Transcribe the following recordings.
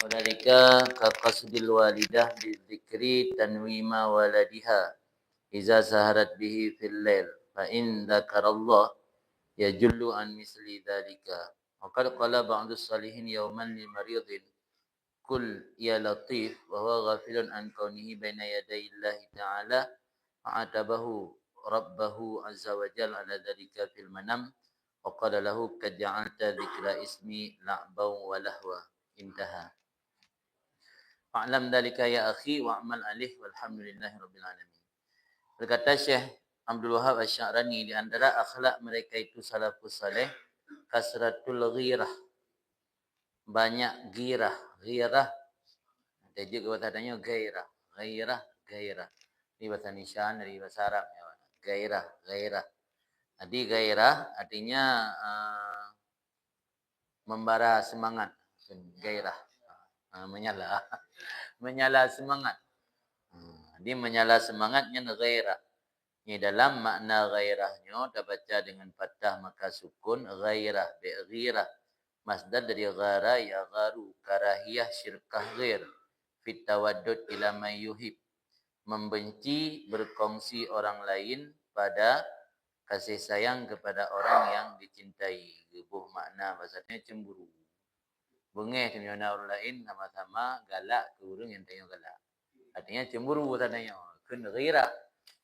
Wadhalika ka qasdil walidah bidzikri tanwima waladiha iza saharat bihi fil lail fa in dzakarallah yajullu an misli dzalika. Wa qad qala ba'dus salihin yawman li maridin kul ya latif wa huwa ghafilun an kaunihi baina yaday Allah ta'ala fa'atabahu rabbahu azza wa jalla ala dzalika fil manam wa qala lahu kad ja'alta dzikra ismi la'baw wa lahwa. Intaha. Fa'lam dzalika ya akhi wa'mal alih walhamdulillahi rabbil alamin. Berkata Syekh Abdul Wahab Asy-Sya'rani, di antara akhlak mereka itu salafus saleh kasratul ghirah, banyak girah. Ghirah tajuk bahasa tanya gairah, gairah. Ini bahasa Nishan dari bahasa Arab ya. Gairah. Jadi gairah artinya membara semangat. Gairah. Menyala semangat. Dia menyala semangatnya gairah. Ini dalam makna gairahnya terbaca dengan fathah maka sukun gairah bi'ghirah. Masdar dari ghara ya gharu, karahiyah syirkah ghair. Fit tawaddud ila may yuhib. Membenci berkongsi orang lain pada kasih sayang kepada orang yang dicintai. Gebuh makna bahasanya cemburu. Bengeh kenyana orang lain sama-sama galak ke orang yang tanya galak. Artinya cemburu tadanya. Kun ghirah.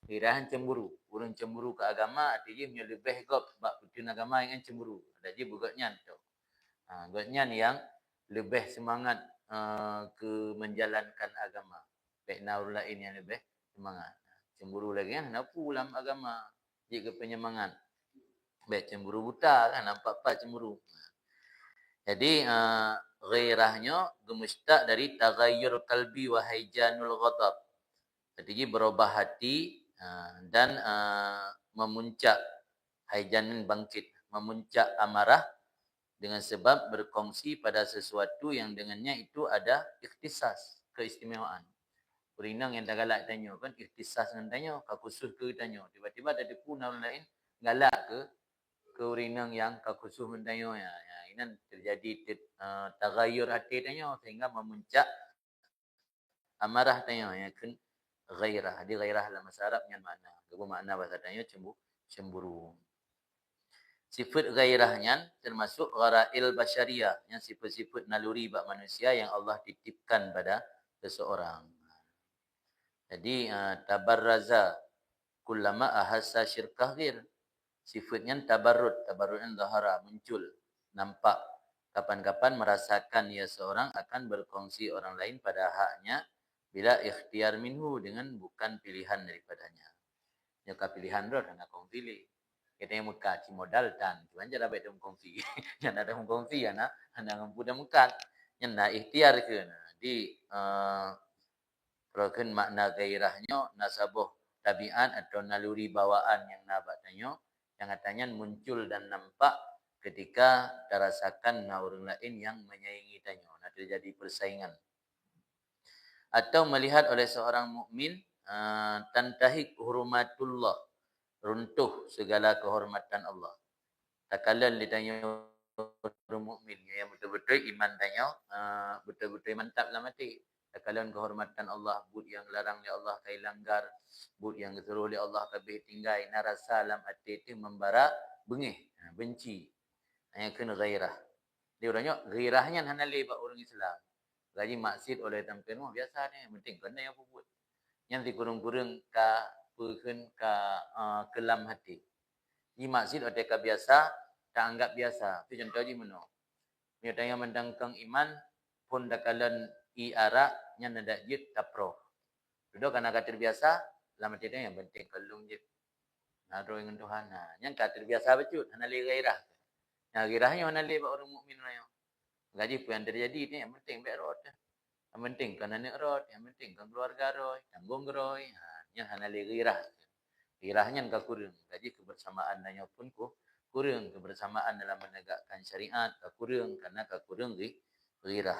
Ghirahan cemburu. Orang cemburu ke agama artinya punya lebih kop bab putun agama yang cemburu. Ada je bugatnya tu. Bugatnya yang lebih semangat ke menjalankan agama. Baikna orang lain yang lebih semangat. Cemburu lagi kan kenapa ulam agama jika penyemangat. Baik cemburu buta kan nampak apa cemburu. Jadi ghairahnya gemustaq dari taghayyur qalbi wa haijanul ghadab. Jadi berubah hati dan memuncak haijan bangkit, memuncak amarah dengan sebab berkongsi pada sesuatu yang dengannya itu ada ikhtisas, keistimewaan. Purinang yang tak galak tanya kan ikhtisas dengan tanya, khusus ke tanya. Tiba-tiba ada pun orang lain galak ke urinang yang khusus mentanya ya. Ini terjadi taghayyur hati tanya sehingga memuncak amarah tanya ya kan ghairah. Di ghairah dalam bahasa Arab yang makna. Kedua makna bahasa tanya cemburu. Sifat ghairahnya termasuk gharail basyariyah, yang sifat-sifat naluri bak manusia yang Allah titipkan pada seseorang. Jadi tabarraza kullama ahassa syirkah ghair. Sifatnya tabarrud yang zahara, muncul, nampak. Kapan-kapan merasakan ia seorang akan berkongsi orang lain pada haknya bila ikhtiar minhu dengan bukan pilihan daripadanya. Nyaka pilihan roh nak kong pilih. Kita yang muka ci modal dan tuan jada baik dong kongsi. Yang ada kongsi ya nak anda ngampu dah muka. Yang nak ikhtiar ke. Di proken makna gairahnya nasabuh tabiat atau naluri bawaan yang nabatnya yang katanya muncul dan nampak ketika terasakan orang lain yang menyayangi tanya. Nah, terjadi persaingan. Atau melihat oleh seorang mukmin tantahik hurmatullah, runtuh segala kehormatan Allah. Tak kala ditanya orang mukmin yang betul-betul iman tanya, betul-betul mantap dalam hati. Tak kala kehormatan Allah, bud yang larang oleh Allah kai langgar, bud yang disuruh oleh Allah kabeh tinggai, narasa dalam hati itu membara bengih, benci. Yang kena gairah. Dia orangnya gairahnya hanale bak orang Islam. Gaji maksud oleh tampil mah biasa ni, penting kena yang buat. Yang dikurung-kurung ka peukeun ka kelam hati. Ni maksud oleh ka biasa, tak anggap biasa. Itu contoh di mana? Dia tanya mendangkang iman pun dakalan i arak nya nadak jit tapro. Duduk kana ka terbiasa, lama tidak yang penting kalung jit. Naro dengan Tuhan. Yang ka terbiasa becut, hanale gairah. Nah, gairahnya hanale bak orang mukmin lain. Gaji pun yang terjadi ni yang penting baik rot. Yang penting kan anak rot, yang penting kan keluarga roy, tanggung roy. Yang hanale gairah. Gairahnya enggak kurang. Gaji kebersamaan nanya pun kurang, kebersamaan dalam menegakkan syariat kurang karena kurang gairah.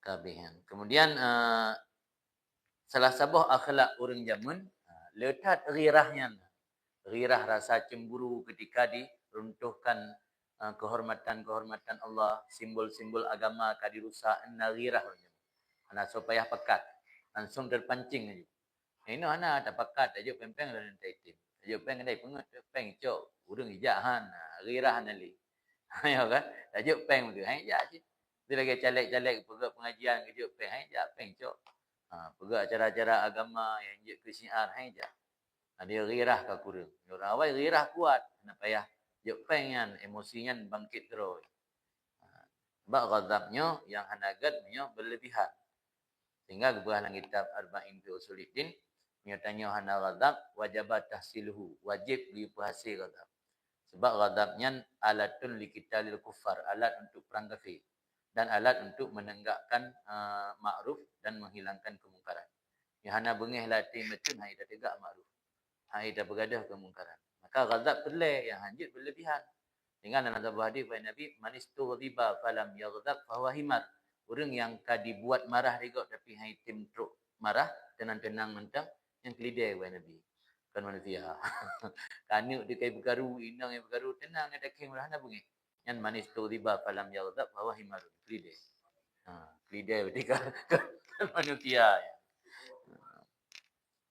Kabihan. Kemudian salah satu akhlak orang zaman letak gairahnya. Gairah rasa cemburu ketika diruntuhkan kehormatan-kehormatan Allah, simbol-simbol agama kadi rusak narirah ana supaya pekat. Langsung terpancing aja. Ini ana tak pekat aja pempeng dan taitim. Aja peng dai pengut peng cok urang ijahan rirah nali. Ya kan? Aja peng tu. Hai ja je. Dia lagi calek-calek pergi pengajian ke peng hai ja peng cok. Pergi acara-acara agama yang je ke syiar hai ja. Dia rirah ke kurang. Orang awal rirah kuat. Nak payah je peng kan emosinya bangkit terus. Sebab ghadabnya yang hanagatnya berlebihan. Sehingga kebuahan kitab Arba'in fi Usuluddin menyatanya hana ghadab wajibat tahsiluhu, wajib dihasil ghadab. Sebab ghadabnya alatun liqitalil kuffar, alat untuk perang kafir dan alat untuk menegakkan ma'ruf dan menghilangkan kemungkaran. Yang hana bengih latih metun hai dah tegak ma'ruf. Hai dah bergadah kemungkaran. Maka ghadab terleh yang hanjit berlebihan. Dengan dalam sebuah hadis Nabi, manis tu ghadiba falam yaghdab fahuwa himar. Orang yang dibuat marah juga tapi hai tim truk marah tenang-tenang mentang yang kelidai buat Nabi. Kan manusia. Kanuk dia kai bergaru, inang yang bergaru tenang ada kai marah nak bunyi. Yang manis tu riba falam yaghdab fahuwa himar. Kelidai. Kelidai berarti kan manusia.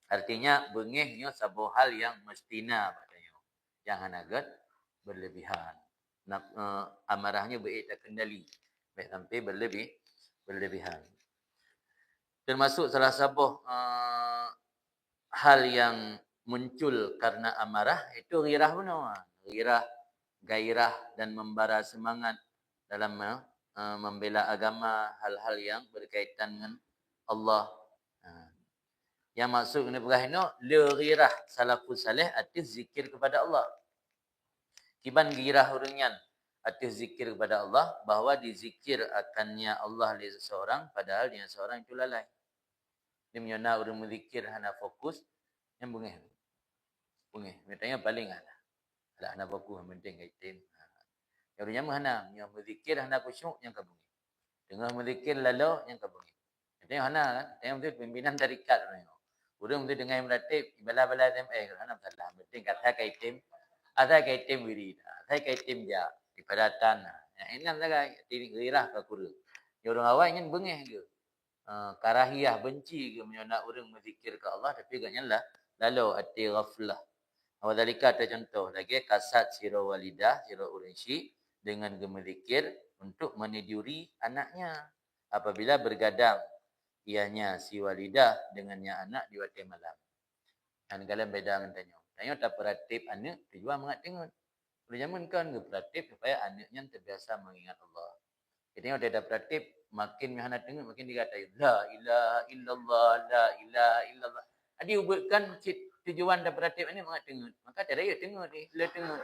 Artinya bengihnya satu hal yang mestina katanya. Yang hanagat berlebihan. Amarahnya baik tak kendali. Baik sampai berlebihan. Termasuk salah satu hal yang muncul karena amarah itu ghirah benar. Ghirah, gairah dan membara semangat dalam membela agama, hal-hal yang berkaitan dengan Allah. Yang maksud kena berahino, ghirah salafus salih artis zikir kepada Allah. Kiban ghirah orangnya artis zikir kepada Allah, bahawa dizikir akannya Allah oleh seseorang, padahal dia seorang itu lalai. Dia menyana orang berzikir hana fokus, yang bungih. Bungih. Katanya paling ada. Ada hana fokus, yang penting kaitin. Yang orangnya hana, yang berzikir hana khusyuk, yang kabungih. Dengar berzikir lalu, yang kabungih. Katanya hana kan, yang betul pimpinan tarikat orangnya. Orang betul dengar yang meratib, bala-bala SMA, hana masalah. Penting kata kaitim, ada kaitim wirid, ada kaitim ja. Ipadatan. Ini antara ghirah ke kurang. Yang orang awal ingin bengih ke. Karahiyah, benci ke menyana orang berzikir ke Allah. Tapi agaknya lah. Lalu hati ghaflah. Awalika ada contoh lagi. Kasat sirah walidah, sirah urinsi. Dengan gemezikir untuk meniduri anaknya. Apabila bergadang. Ianya si walidah dengannya anak di waktu malam. Dan kalian beda dengan tanya. Tanya tak peratip anak. Tujuan mengat tengok. Pada zaman kan berpraktif supaya anaknya terbiasa mengingat Allah. Jadi kalau dia dah praktif, makin mihana tengok, makin dia kata, La ilaha illallah, la ilaha illallah. Jadi ubahkan tujuan dah praktif ini mengat tengok. Maka tak ada tengok ni, la tengok.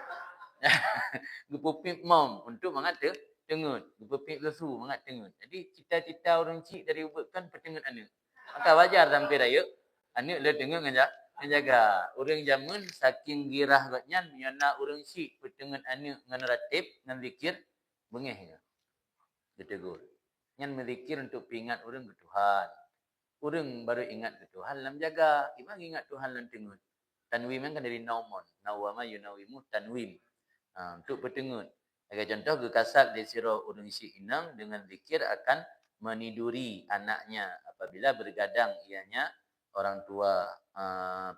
Gepupik mom untuk mengat tengok. Gepupik lesu mengat tengok. Jadi cita-cita orang cik dari ubahkan pertengok anak. Maka wajar sampai raya, anak la tengok ngajak. Menjaga orang zaman saking girah katnya nyana orang si pertengan anak dengan ratib dengan zikir bengih ya. Ditegur. Yang berzikir untuk ingat orang ke Tuhan. Orang baru ingat ke Tuhan lam jaga. Imang ingat Tuhan lam tengut. Tanwim kan dari naumon. Nawama yunawimu tanwim. Untuk pertengut. Sebagai contoh kekasat di sirah orang si inang dengan zikir akan meniduri anaknya apabila bergadang ianya orang tua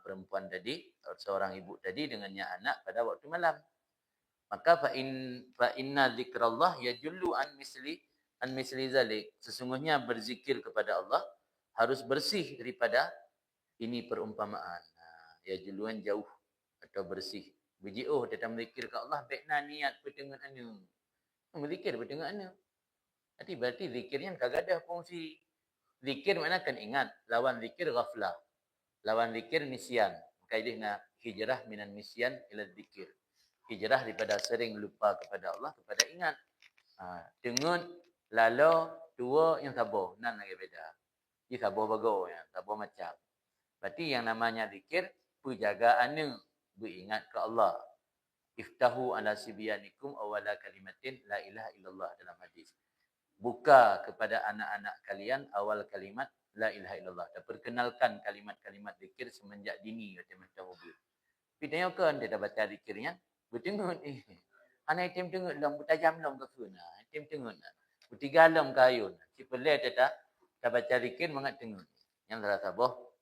perempuan tadi, seorang ibu tadi dengannya anak pada waktu malam. Maka fa inna zikrallah yajullu an misli zalik. Sesungguhnya berzikir kepada Allah harus bersih daripada ini perumpamaan. Yajulluan jauh atau bersih. Biji datang berzikir ke Allah baikna niat pertengahan anu. Berzikir pertengahan anu. Berarti zikirnya kagak ada fungsi. Zikir makna kan ingat, lawan zikir ghaflah. Lawan zikir nisyan. Kaidahnya hijrah minan nisyan ila zikir. Hijrah daripada sering lupa kepada Allah kepada ingat. Tengut lalu dua yang sabar. Nan lagi beda. Ini sabar bago ya, sabar macam. Berarti yang namanya zikir penjagaannya beringat ke Allah. Iftahu ala sibyanikum awala kalimatin la ilaha illallah dalam hadis. Buka kepada anak-anak kalian awal kalimat la ilaha illallah. Dan perkenalkan kalimat-kalimat zikir semenjak dini kata mentahubul. Tapi tengok kan dia dah baca zikirnya, bertengok Ana item tengok long bertajam long ke kuna. Item tengok na. Utiga long kayun. Si pelai tata baca zikir mangat tengok. Yang terasa boh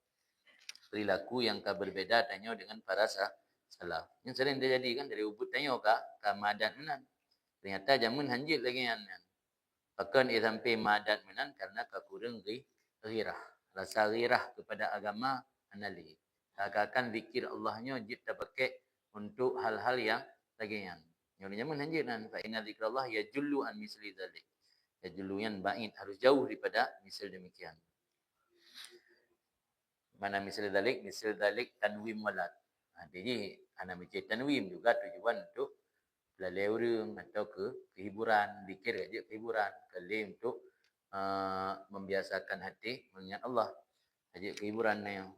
perilaku yang berbeda tanya dengan para salaf. Yang sering terjadi kan dari ubud tanya ke madat menan. Ternyata jamun hanjit lagi yang bahkan ia sampai madat menan karena kekurang ghirah. Rasa ghirah kepada agama anali. Akan zikir Allahnya jid terpakai untuk hal-hal yang lagi yang. Yang jamun hanjit nan fa inna zikrullah yajullu an misli dzalik. Yajullu yang ba'id harus jauh daripada misal demikian. Mana misal dzalik tanwim walad. Jadi ana macam tanwim juga tujuan untuk lalai orang atau kehiburan, zikir aja kehiburan, kali untuk membiasakan hati mengingat Allah. Aja kehiburan yang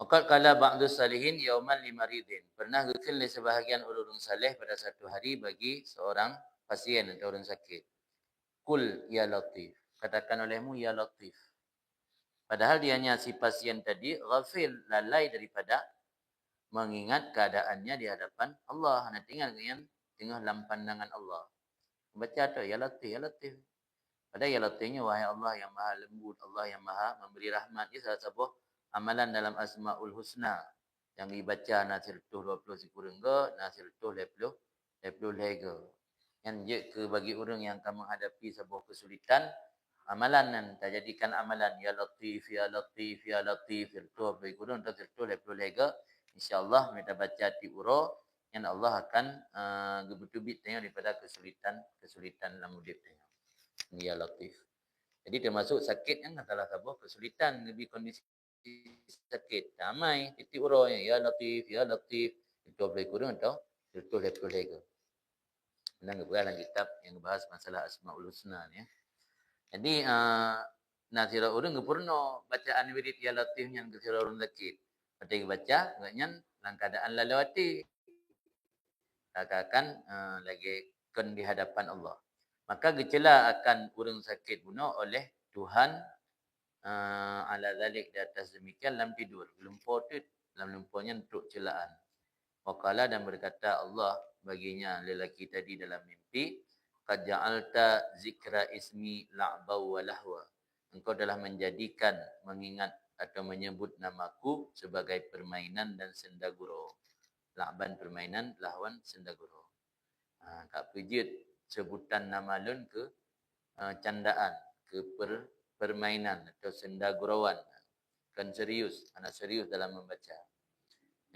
Waqad qala ba'du salihin yauman limaridin. Pernah gekil sebahagian orang saleh pada satu hari bagi seorang pasien atau orang sakit. Kul ya latif. Katakan olehmu ya latif. Padahal dianya si pasien tadi ghafil, lalai daripada mengingat keadaannya di hadapan Allah. Nak tinggal dengan tengah dalam pandangan Allah. Baca tu ya latif, ya latif. Padahal ya latifnya wahai Allah yang maha lembut, Allah yang maha memberi rahmat. Ini salah satu amalan dalam Asmaul Husna yang dibaca nasir tuh 20 sikurang ke, nasir tuh 20 lega. Yang je ke bagi orang yang akan menghadapi sebuah kesulitan, amalan nan tak jadikan amalan ya latif ya latif ya latif itu bagi kurang nasir tuh 20 lega. InsyaAllah kita baca di uro yang Allah akan gebetubit daripada kesulitan dalam hidup tanya. Ya latif. Jadi termasuk sakit yang salah satu kesulitan lebih kondisi sakit. Damai titik uranya ya latif ya latif. Itu boleh kurang atau betul lega. Menang dalam kitab yang bahas masalah Asmaul Husna ni. Jadi nasira orang gepurno bacaan wirid ya latif yang kesira orang sakit. Ketika baca agaknya dalam keadaan lalawati. Akan lagi kan di hadapan Allah. Maka gejala akan orang sakit bunuh oleh Tuhan ala zalik di atas demikian dalam tidur. Lumpur tu dalam lumpurnya untuk celaan. Waqala dan berkata Allah baginya lelaki tadi dalam mimpi, qad ja'alta zikra ismi la'bau wa lahwa. Engkau telah menjadikan mengingat atau menyebut namaku sebagai permainan dan sendaguro. La'ban permainan, lahwan sendaguro. Kak pejit sebutan nama lun ke candaan, ke permainan atau sendagurowan. Kan serius, anak serius dalam membaca.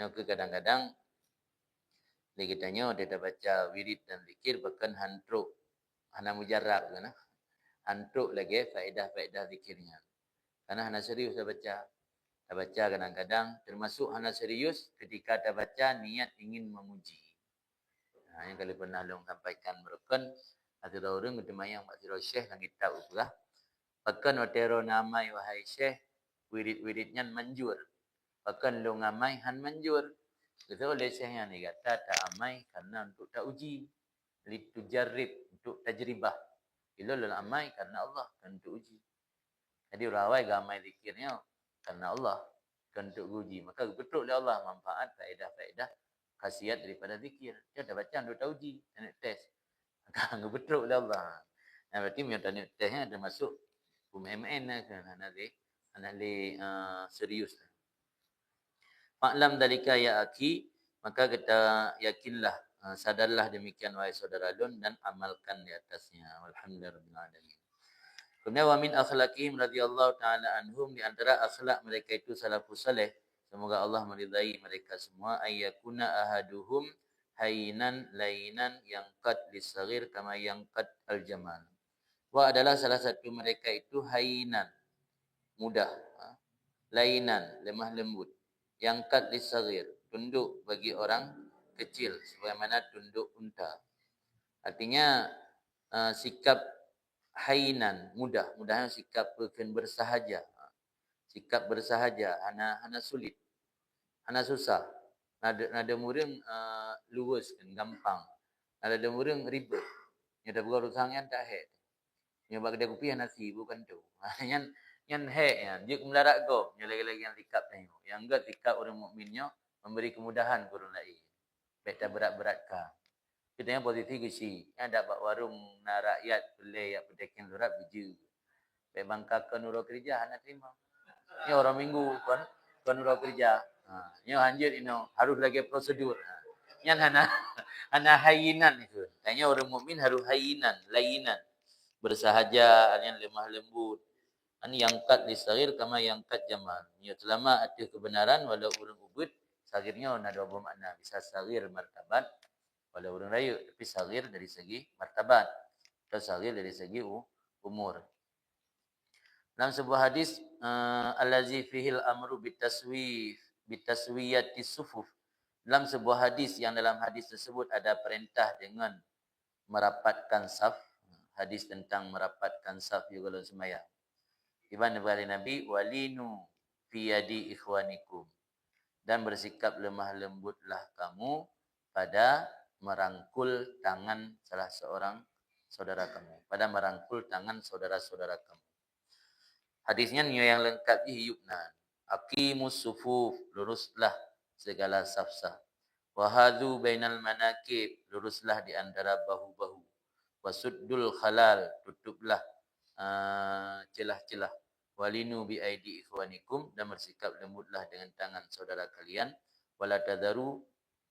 Yang kadang-kadang kita tanya dia baca wirid dan zikir bahkan hantruk, hana mujarab kan? Hantruk lagi faedah-faedah zikirnya. Karena hana serius dia baca. Dia baca kadang-kadang termasuk hana serius ketika dia baca niat ingin memuji. Yang kali pernah long sampaikan merukan ada orang bertemayang Pak Sirul Syekh yang kita ubah. Bahkan watero namai wahai Syekh wirid-wiridnya manjur. Bahkan long amai han manjur. Kita oleh Syekhnya ni kata tak amai karena untuk tak uji. Litu jarib untuk tajribah. Bila long amai karena Allah kan untuk uji. Jadi rawai gamai zikirnya karena Allah kan untuk uji. Maka betul oleh Allah manfaat faedah-faedah khasiat daripada zikir. Dia dah baca untuk uji, nak test. Maka betul oleh Allah. Nah, berarti minta nak testnya termasuk UMN kan anak le serius. Maklam dalika ya aki, maka kita yakinlah, sadarlah demikian wahai saudara lun dan amalkan di atasnya. Alhamdulillahirabbil alamin. Kemudian wa min akhlaqihim radhiyallahu taala anhum, di antara akhlak mereka itu salafus saleh, semoga Allah meridai mereka semua, ayyakuna ahaduhum haynan lainan yangqad lisaghir kama yangqad aljamal. Wa adalah salah satu mereka itu haynan, mudah, lainan, lemah lembut, yangqad lisaghir, tunduk bagi orang kecil sebagaimana tunduk unta. Artinya sikap hainan, mudah, mudahnya sikap bersahaja. Sikap bersahaja, hana sulit, hana susah. Nada murung luwes kan gampang. Nada murung ribet. Nya dah buat rusang yang tak he. Nya bagi dia kopi nasi bukan tu. Yang he ya, dia melarat go, nya lagi-lagi yang sikap tengok. Yang enggak sikap orang mukminnya memberi kemudahan ke orang lain. Beta berat-beratkan. Kita yang posisi gisi. Yang dapat warung na rakyat boleh ya pedagang lurat biju. Baik bangka ke nuro kerja nak terima. Ini orang minggu kan ke nuro kerja. Ini anjir ini harus lagi prosedur. Yang hana hayinan itu. Tanya orang mukmin harus hayinan, layinan. Bersahaja, yang lemah lembut. Ini yangkat lisagir kama yangkat jamal. Ya selama ada kebenaran walau urang ubud, sagirnya ada dua makna. Bisa sagir martabat walau urang rayu, tapi sagir dari segi martabat atau sagir dari segi umur. Dalam sebuah hadis allazi fihil amru bitaswiyati sufuf. Dalam sebuah hadis yang dalam hadis tersebut ada perintah dengan merapatkan saf. Hadis tentang merapatkan saf juga dalam sembahyang. Ibn Nabi walinu fi yadi ikhwanikum. Dan bersikap lemah lembutlah kamu pada merangkul tangan salah seorang saudara kamu. Pada merangkul tangan saudara-saudara kamu. Hadisnya yang lengkap yubnan. Aqimus sufuf, luruslah segala saf-saf. Wahadu bainal manakib, luruslah di antara bahu-bahu. Wasuddul khalal, tutuplah celah-celah. Walinu bi aidi ikhwanikum, dan bersikap lembutlah dengan tangan saudara kalian. Wala tadharu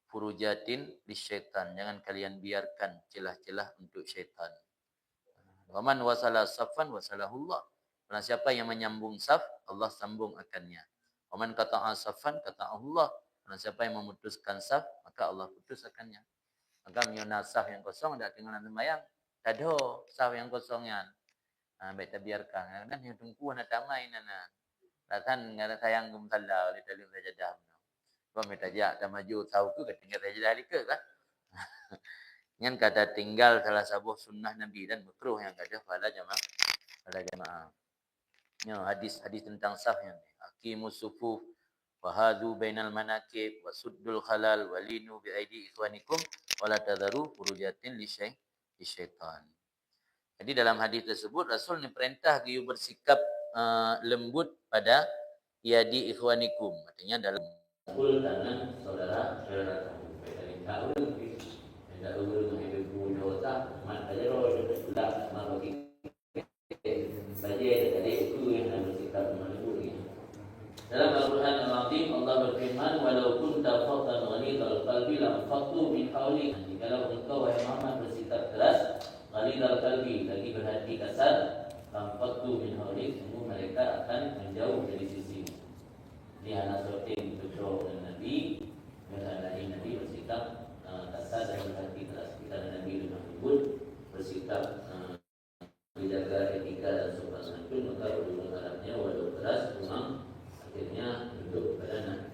furujatin lisyaitan, jangan kalian biarkan celah-celah untuk syaitan. Waman wasala safan wasalahullah, karena siapa yang menyambung saf, Allah sambung akannya. Waman qata'a safan qata'ahullah, karena siapa yang memutuskan saf, maka Allah putus akannya. Maka menyuna saf yang kosong tidak tinggal sembahyang. Tak ada saf yang kosongnya. Baik kita biarkan. Kan yang tunggu nak tamai nana. Ratan ngara sayang gumsalla oleh dalam sajadah. Kau minta jak tak maju tahu ke tinggal sajadah ke kan? Yang kata tinggal salah satu sunnah Nabi dan makruh yang kata pada jamaah. Ini hadis tentang saf yang ni. Aqimus sufuf wahadu bainal manakib wasuddul khalal walinu bi aidi ikhwanikum wala tadharu furujatin lisyaitan. Jadi dalam hadis tersebut Rasul ni perintah you bersikap lembut pada yadi ikhwanikum. Artinya dalam kul tangan saudara-saudara kamu. Kita urang tidak urang hidup punya otak, mat aja roh sudah mau bagi baje dari itu yang bersikap lembut ini. Dalam Al-Quran Al-Azim Allah berfirman walau kunta faddan ghalidhal qalbi lam faddu min hawlik. Jikalau engkau wahai Muhammad bersikap keras ghalidhal qalbi, lagi berhati kasar, lam faddu min hawlik, semua mereka akan menjauh dari sisi. Ini anak sorting betul dan Nabi berhadapi Nabi bersikap kasar dan berhati keras. Kita Nabi dengan lembut bersikap menjaga etika dan sopan santun, maka ujung Arabnya walau keras memang akhirnya duduk pada Nabi.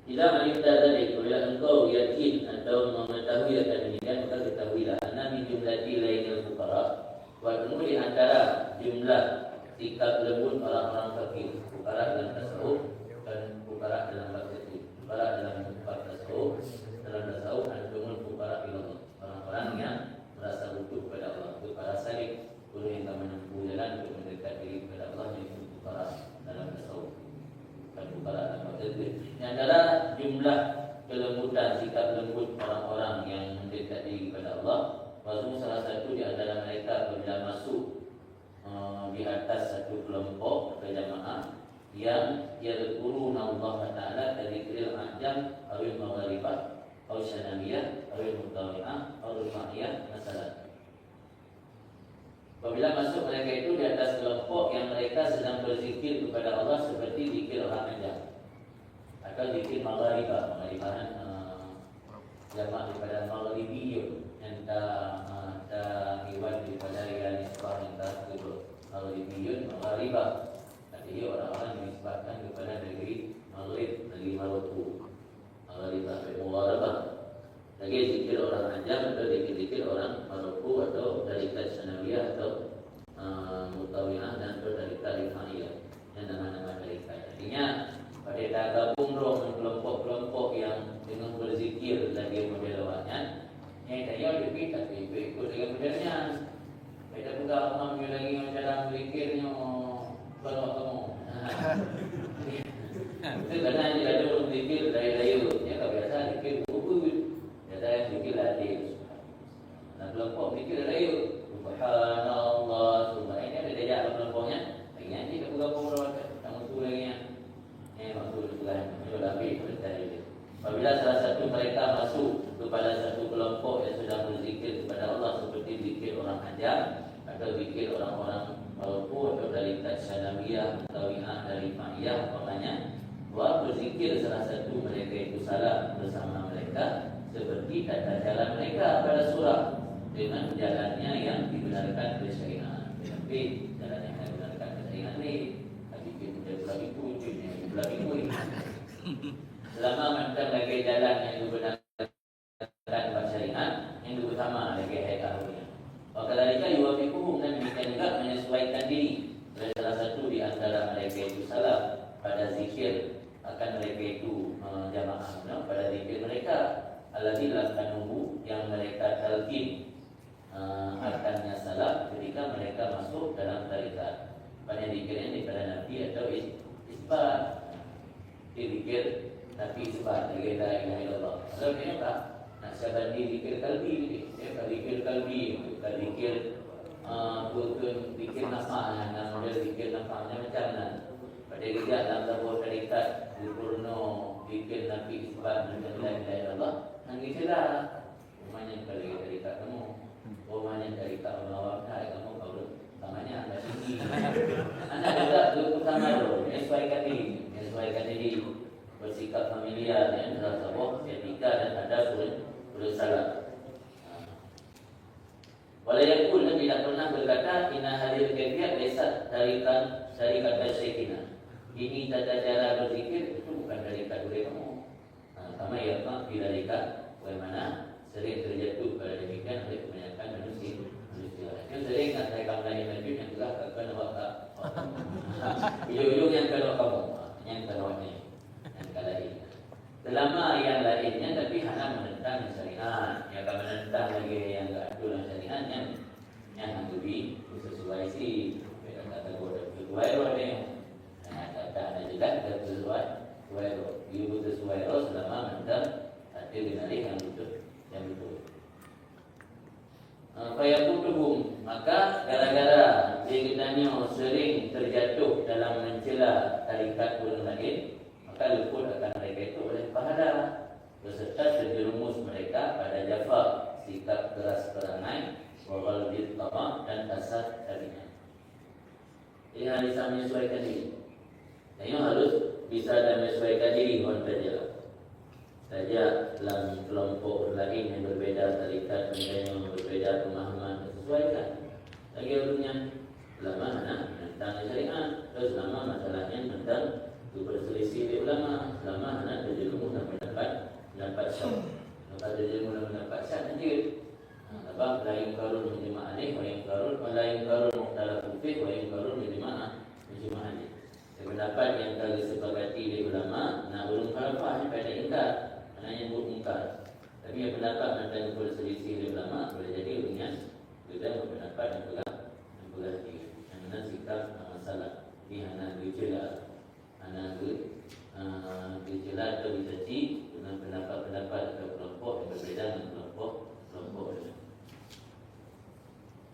Tidak menimta tadi, bila engkau yakin atau mengetahui akan demikian, maka ketahuilah anna min jumlati lainil fuqara, wa di antara jumlah sikap lembut orang-orang fakir, fuqara dalam tasawuf dan fuqara dalam fikih. Fuqara dalam tasawuf, dalam tasawuf antumul fuqara ilallah, orang-orang yang merasa butuh kepada Allah, fuqara salik, orang yang menempuh jalan untuk mendekat diri kepada Allah, yaitu fuqara dalam tasawuf. Di antara jumlah kelembutan, sikap lembut orang-orang yang mendekat diri kepada Allah, maksudnya salah satu di antara mereka apabila masuk di atas satu kelompok atau jamaah yang yadhkuruna Allah Ta'ala dari kriil ajam awil magharibah atau syanamiyah awil mutawi'ah awil ma'iyah masalah. Apabila masuk mereka itu di atas kelompok yang mereka sedang berzikir kepada Allah seperti zikir orang ajam atau zikir magharibah, magharibahan jamaah daripada maghribiyun yang tak hewan daripada yang nisbah yang tak kubur maghribiyun magharibah. Jadi orang-orang yang nisbahkan kepada negeri Maghrib, negeri Maroko, magharibah, mugharabah. Lagi zikir orang ajam atau zikir orang Maroko atau tarikat Sanawiyah atau Mutawi'ah dan atau tarikat Rifa'iyah yang nama-nama tarikat. Artinya pada kita gabung dengan kelompok-kelompok yang dengan berzikir lagi modelnya, yang saya lebih tak ikut dengan modelnya. Kita buka paham lagi cara berzikirnya kalau kamu. Itu karena dia ada orang zikir dari-dari, ya biasa zikir Jama'iyah umpamanya, buat berzikir salah satu mereka itu salah bersama mereka seperti tata cara mereka pada surah dengan jalannya yang dibenarkan oleh syariat. Tetapi jalan yang dibenarkan oleh syariat ni hadis kita pula itu wujudnya pula itu. Selama macam lagi jalan yang dibenarkan oleh syariat yang utama lagi hai'ahnya. Maka dari itu yuwafiquhum, dan demikian juga menyesuaikan diri. Salah satu di antara mereka itu salah pada zikir akan mereka itu jamaah, pada zikir mereka alladzi lam tanuhu, yang mereka talqin akannya salah ketika mereka masuk dalam tarikat. Pada zikir ini pada Nabi atau isbat, zikir Nabi isbat la ilaha illallah. Kalau dia tak nak sabar di zikir kalbi, dia zikir kalbi, zikir zikir nafas, nama dia zikir nafasnya macam mana? Pada dia dalam sebuah tarikat Purno zikir Nabi isbat la ilaha illallah. Nangislah. Umumnya kalau tarikat kamu, umumnya tarikat Allah Taala kamu kalau namanya anda tinggi. Anda juga dulu pertama dulu menyesuaikan diri, bersikap familiar dengan dalam sebuah etika dan adab bersalah. Walaupun dan tidak pernah berkata inna hadil kaifiyat lesat dari kata syaikhina. Ini tata cara berzikir itu bukan dari kata kamu. Sama yang dari kata bagaimana sering terjatuh pada demikian oleh kebanyakan manusia. Yang sering saya kamu lain lanjut yang telah akan awak tak. Ujung-ujung yang kalau kamu, yang kalau ni, yang kalau ini. Selama yang lainnya tapi hanya menentang syariat, yang akan menentang lagi yang tak ada dalam syariat yang lebih sesuai si kata gua sesuai ni. Kata ada juga sesuai you sesuai selama menentang ada binari yang betul. Fayaqutuhum, maka gara-gara dia kitanya sering terjatuh dalam mencela tarikat orang lain, maka luput akan mereka itu oleh pahala beserta terjerumus mereka pada jafa, sikap keras perangai, wal-ghadid tama, dan kasar tadinya. Jadi harus bisa menyesuaikan diri. Ini harus bisa dan menyesuaikan diri saja. Saja dalam kelompok lain yang berbeza tarikat, yang berbeza pemahaman, sesuaikan. Lagi urutnya ulama tentang syariat, terus ulama masalahnya tentang berselisih di ulama, ulama terjerumus dan mendapat syak. Maka terjerumus dan mendapat syak nanti. Sebab lain karun menjemaah ni, lain karun muhtalah kufir, lain karun menjemaah ni. Pendapat yang telah disepakati di ulama, nak ulun khalafah pada ingkar, maknanya mungkar. Tapi yang pendapat tentang berselisih di ulama boleh jadi ulunnya juga berpendapat yang pegang diri. Yang mana sikap masalah ini hanya dicela atau dicaci dengan pendapat-pendapat atau kelompok yang berbeza dengan kelompok lain.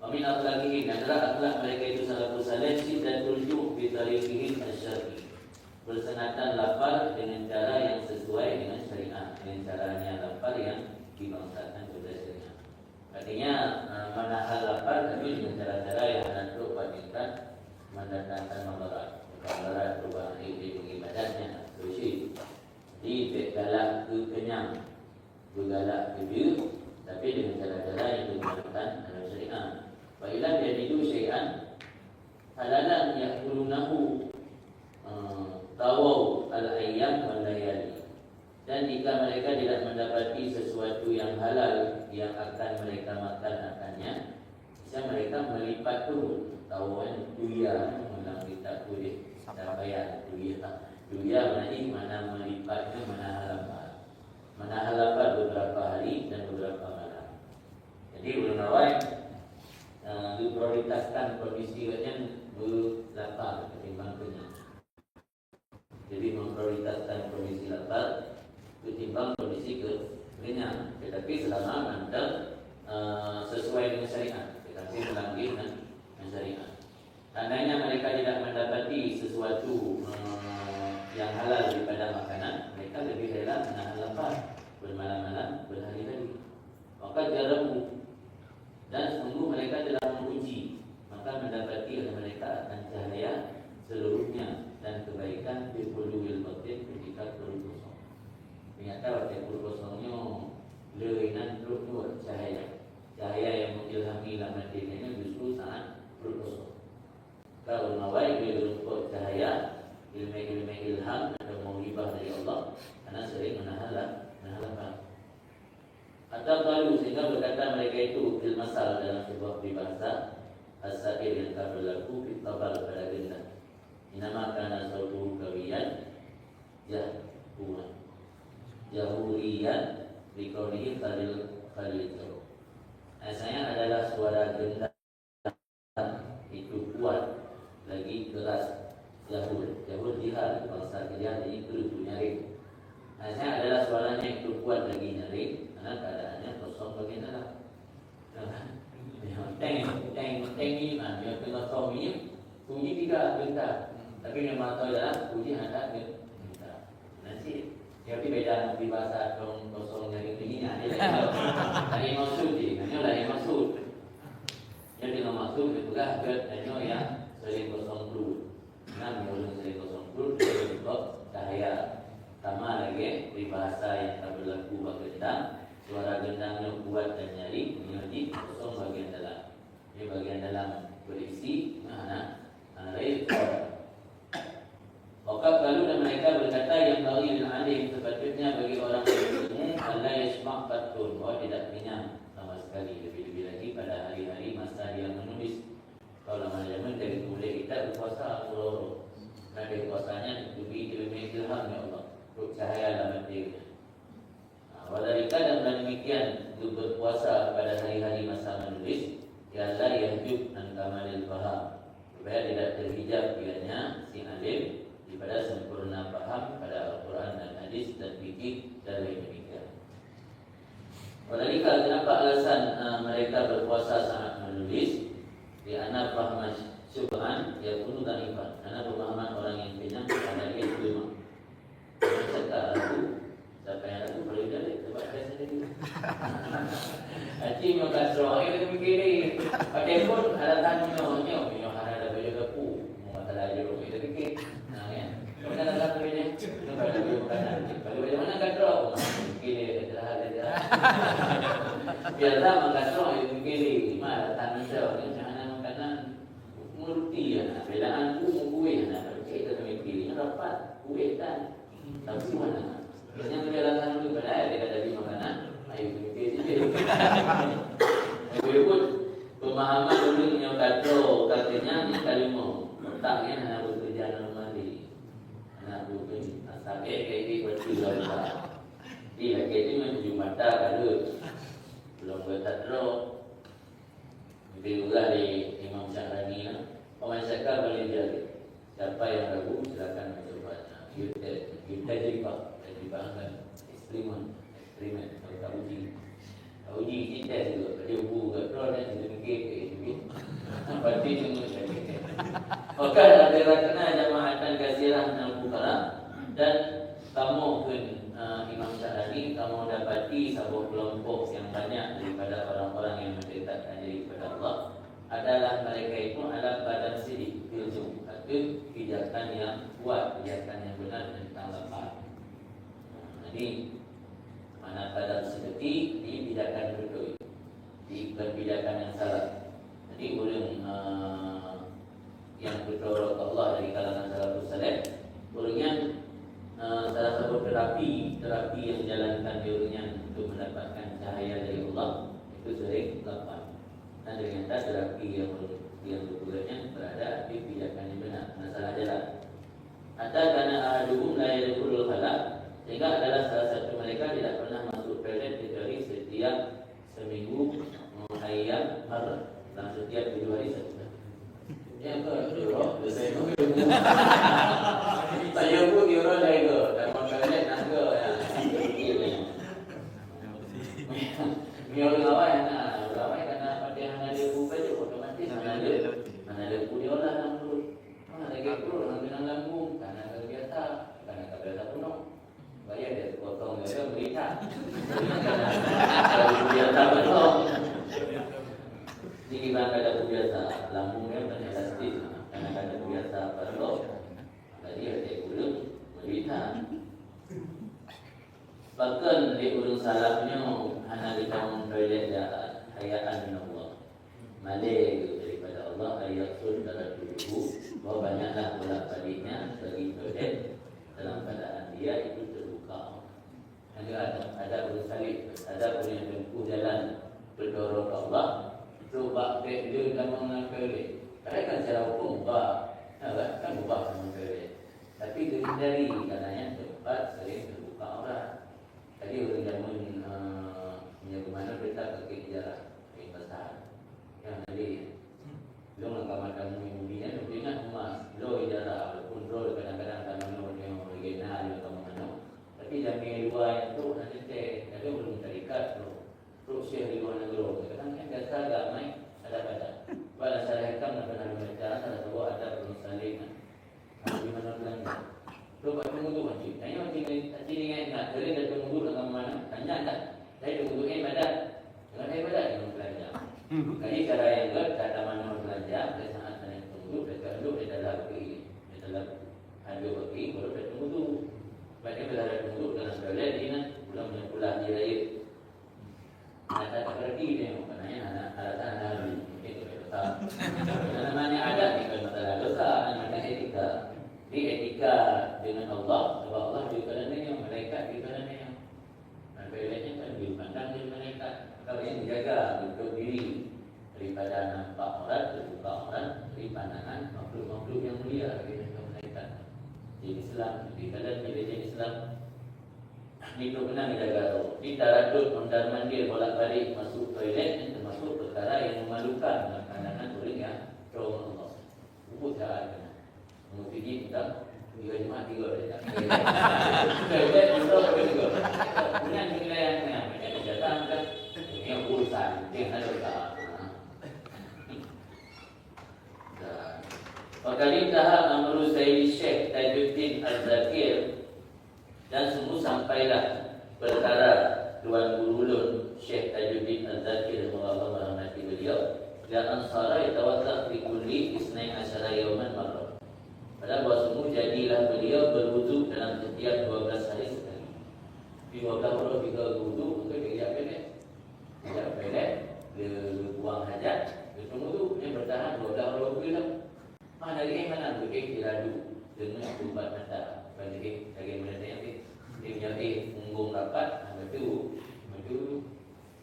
Amin akhlaqihim, adalah akhlak mereka itu salafus saleh dan turju bi tariqihim asy-syar'i. Bersenatan lafal dengan cara yang sesuai dengan syariat, dengan caranya lafal yang dibangsakan oleh syariat. Artinya menahan lafal tapi dengan cara-cara yang hendak pastikan mendatangkan madarat. Madarat perubahan ibadatnya, suci. Jadi galak ke kenyang, bergalak ke dia, tapi dengan cara-cara yang digunakan dalam syariat. Fa'ilam yajidu syai'an halalan ya'kulunahu tawau al-ayyam wal-layali. Dan jika mereka tidak mendapati sesuatu yang halal yang akan mereka makan akannya, bisa mereka melipat turun. Tawauan duya, menang kita boleh sampaian duya mana melipatnya, mana halapan beberapa hari dan beberapa malam. Jadi ulama diprioritaskan kondisi yang berlapar ketimbang kenyang. Jadi memprioritaskan kondisi lapar ketimbang kondisi kenyang. Tetapi selama mantap sesuai dengan syariat, tetapi melanggar dengan syariat. Tandanya mereka tidak mendapati sesuatu yang halal daripada makanan, mereka lebih rela menahan lapar bermalam-malam, berhari-hari. Maka jaramu dan sungguh mereka telah menguji, maka mendapati oleh mereka akan cahaya seluruhnya dan kebaikan ada waktu perut kosongnya leuinan perut dua cahaya yang mengilhami dalam hatinya justru saat perut kosong. Kalau mawai berupa cahaya ilmu ilham atau mauhibah dari Allah karena sering menahan lapar. Atau kalau sehingga berkata mereka itu fil masal dalam sebuah peribahasa as-sair yang tak berlaku fitabal pada gendang. Inama kana sautu kawiyan jahuriyan dikaulihi khalil jauh. Asalnya adalah suara gendang itu kuat lagi keras. Jahur jihad bangsa jihad ini itu nyaring. Asalnya adalah suaranya itu kuat lagi nyaring karena keadaannya kosong bagian dalam. Teng ini yang kosong ini bunyi tidak bentar. Tapi memang tahu dalam bunyi ada bentar. Nanti tapi beda di bahasa kosong nyaring tingginya. Ini maksud ini lah maksud. Jadi maksud itu lah hanya yang sering kosong dulu. Nah, menurut sering kosong dulu itu cahaya. Sama lagi di bahasa yang tak berlaku gendang, suara gendangnya kuat dan nyaring menjadi kosong bagian dalam. Ini bagian dalam berisi mana lain. Wakaf lalu dan mereka berkata yang bagi dan alim sepatutnya bagi orang yang bertemu Allah yasma' fatun bahwa tidak kenyang sama sekali. Lebih-lebih lagi pada hari-hari masa dia menulis. Kalau zaman dari mulai kita berpuasa seluruh. Dari puasanya diberi ilham ya Allah. Untuk cahaya dalam dirinya. Wadarika dan demikian untuk berpuasa pada hari-hari masa menulis ya Allah yahjub an kamalil faham supaya tidak terhijab dianya si alim daripada sempurna paham pada Al-Quran dan hadis dan fikih dan lain demikian. Wadarika kenapa alasan mereka berpuasa saat menulis di anak paham syubhan ya penuh ta'ifan karena pemahaman orang yang kenyang pada dia cuma serta ragu. Siapa yang ragu boleh jadi sebab saya sendiri. Haji makasroh itu mikir pakai pun ada tanya-tanya yang ada baju gapu mau masalah jeruk itu fikir. Nah ya. Mana nak baju nak baju makanan. Baju mana kadro mikir istirahat aja. Biasa makasroh itu mikir mana tanya jangan makanan multi ya. Bedaan kue nah kita mikir rapat kue kan. Tapi mana? Biasanya menjalankan dulu pada dia kata di makanan. Ayo kita Ayo pun pemahaman dulu yang kata katanya ni kalimah. Otaknya nak bekerja normali. Anak bukan asal kayak ini bertiga. Dia kayak ini menuju mata kalau belum bertadro. Lebih juga di Imam Syahrani Pemain Syakar boleh jadi. Siapa yang ragu silakan mencobanya. Kita jadi bahan eksperimen kalau tak uji kita juga dia buku ke pro dan kita mikir ke itu pasti semua jadi maka ada kena jamaatan kasirah dan bukara dan kamu pun Imam Syahrani kamu dapati sebuah kelompok yang banyak daripada orang-orang yang mendekatkan diri kepada Allah adalah mereka itu adalah badan sidik filsuf itu pijakan yang kuat, pijakan yang benar tentang lapar. Jadi mana pada sedekah di pijakan betul, di pijakan yang salah. Jadi orang yang berdoa Allah dari kalangan salafus saleh, orangnya salah satu terapi yang dijalankan orangnya untuk mendapatkan cahaya dari Allah itu sering lapar. Dan ternyata terapi yang betulnya berada di pijakan yang benar, masalah jalan. Hatta karena ahaduhum la yadkhulul khala, sehingga adalah salah satu mereka tidak pernah masuk toilet kecuali setiap seminggu muhayyam marrah, dalam setiap 7 hari saja. Ya ke euro, saya pun euro dah itu, dan toilet naga ya. Biar lawai karena pada yang ada buka je otomatis mana ada kuliah lah langsung. Mana lagi perlu ambil lambung karena biasa penuh. Bayar dia potong dia berita. Kalau biasa betul. Ini bangga ada biasa lambungnya banyak elastis karena ada biasa perlu. Jadi ada gula berita. Bahkan di urung salahnya hanya kita memperoleh hayaan min Allah. Malik daripada Allah ayat sur dalam tubuh bahwa banyaklah bolak-baliknya bagi toilet dalam keadaan dia itu terbuka. Ada urung salib, ada pun yang tempuh jalan berdorong ke Allah. Coba dia dalam toilet. Kadang kan secara hukum ubah, kan ubah sama toilet. Tapi dihindari kerana yang tempat sering terbuka orang. Tadi orang zaman punya mana berita pakai jarak pasal. Yang tadi belum langkah macam ini kan ingat emas lo jarak walaupun lo kadang-kadang taman yang original atau mana. Tapi jami dua yang tu nanti ada belum terikat lo. Terus di luar negara. Kadang kan biasa ramai ada. Pada saya hitam dan pernah membaca salah satu ada permasalahan. Di mana belanja. Lo buat tunggu macam tanya macam ni tadi ingat dari dah tunggu dengan mana tanya tak saya tunggu ibadat dengan ibadat dengan belanja jadi cara yang kata mana belanja pada saat saya tunggu dekat dulu di dalam ada bagi baru saya tunggu tu baca bila saya tunggu dalam toilet ini kan belum pulang di raya ada tak berarti dia maknanya anak itu dosa namanya ada di masalah dosa ada etika. Di etika dengan Allah, sebab Allah di kalannya, malaikat di kalannya. Dan toiletnya kan dipandang di malaikat. Kalau yang dijaga untuk diri daripada nampak orang, terbuka orang, dari pandangan makhluk-makhluk yang mulia bagi malaikat. Di Islam, di kalannya di Islam, itu benar dijaga tu. Di taradud mondar-mandir bolak-balik masuk toilet termasuk perkara yang memalukan dengan pandangan orang yang jauh Allah. Ubud jahat. Mungkin kita 3 Jumaat 3 dah. Toilet untuk 3. Kemudian wilayahnya banyak datang kan yang urusan yang ada tak. Wakali tahap amru Sayyid Syekh Tajuddin Al-Zakir dan semua sampailah perkara Tuan Guru Ulun Syekh Tajuddin Al-Zakir Allah merahmati beliau dan ansara yatawaddaq fi kulli 12 yawman marrah. Pada bahawa semua jadilah beliau berwudu dalam setiap 12 hari sekali. Di 12 orang 3 wudu untuk dia pendek. Dia pendek, dia buang hajat, dia wudu, dia bertahan 12 orang bilang. Dari mana boleh diradu dengan ubat mata. Bagi mana dia menjadi unggung rapat, betul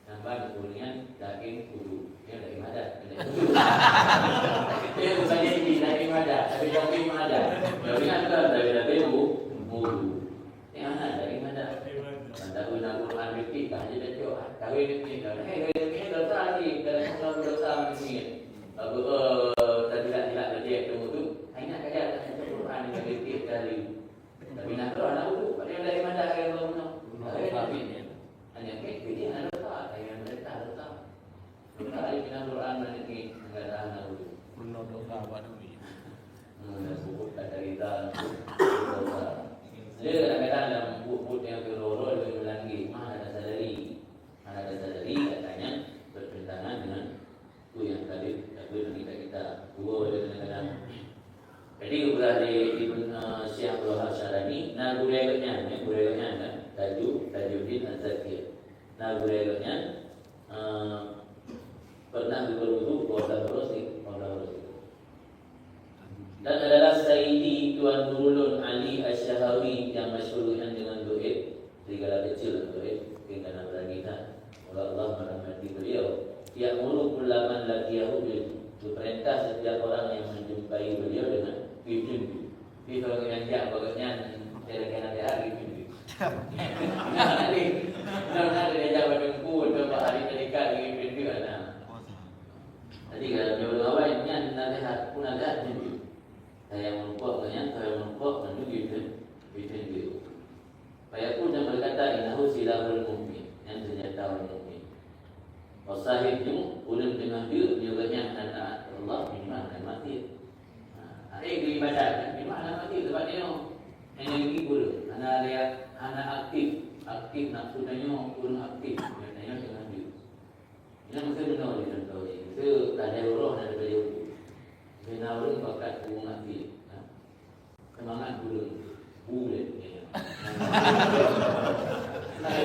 tambah kemudian daging kudu. Dia dari mana? Dia bukannya ini dari mana? Tapi daging mana? Dari mana? Dari mudu. Yang mana? Dari mana? Tahu nak Quran repeat kan? Jadi dia tahu repeat kan? Hey, dosa ni, dalam dosa ni. Aku tidak berjaya temu tu. Ingat kaja tak Quran ni repeat kali. Tapi nak tahu nak tu, dia dari mana? Dari mana? Hanya dia ada dosa, yang mereka dosa. Dosa ayat Quran nanti enggak tahu tu. Benar dosa apa tu? Sebut kata kita dosa. Dia kadang-kadang dalam buku yang terorol dia lagi mana ada sadari katanya bertentangan dengan tu yang tadi kita dua dia kadang-kadang. Jadi kebelah di Ibn Syekh Abdul Syarani nagureganya kan Tajuddin Az-Zakir. Nagureganya pernah berwudu Allah dan adalah Sayyidi Tuan Gurulun Ali Asy-Syahawi yang masyhur dengan duit segala kecil duit kita nak beragikan Allah merahmati beliau. Dia mulu pulaman lakiyahu diperintah setiap orang yang menjumpai beliau dengan pimpin. Di kalau yang dia bagusnya kira-kira dia hari pimpin. Nanti dia jawab dengan coba hari dekat dengan pimpin ana. Jadi kalau dia awalnya nasihat pun ada pimpin. Saya menumpuk menunjuk itu. Saya pun yang berkata inahu silahul mu'min, yang senjata orang mu'min. Wasahibnya ulun dengan dia banyak anak Allah minimal dan mati. Di ibadat minimal mati sebab dia energi guru. Anak aktif nafsu tanya ulun aktif tanya dengan dia. Ini mesti benar dia tahu. Itu ada roh dan ada ilmu. Bina ulun bakat bunga hati. Semangat ulun. Bulan. Nak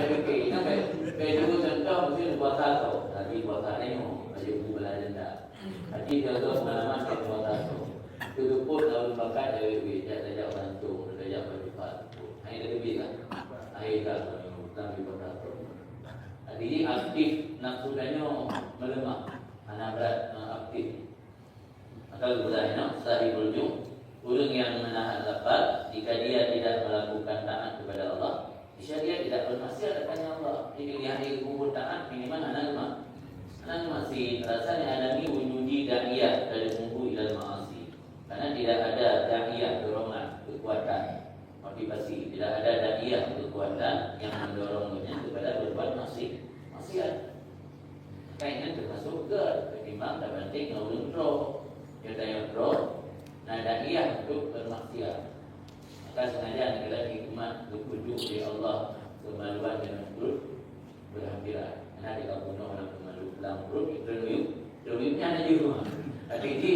Jadi aktif nafsu danyo melemah. Anak berat aktif. Maka guranya sahibul jum, orang yang menahan lapar jika dia tidak melakukan taat kepada Allah, jika dia tidak bermaksiat kepada Allah. Jadi dia hari kubur taat minimal anak masih rasanya ada ni wujudi da'iyah dari munggu ilal ma'asi. Karena tidak ada da'iyah dorongan kekuatan motivasi, tidak ada da'iyah kekuatan yang mendorongnya kepada berbuat maksiat. Kayaknya termasuk ketimbang dan banding ngawin roh. Kita yang roh, nada iya untuk bermaksiat. Maka sengaja negara hikmat berkunjung di Allah kemaluan dengan perut berhampiran. Karena dia bunuh orang kemalu dalam perut itu terluyupnya ada di rumah. Tapi ini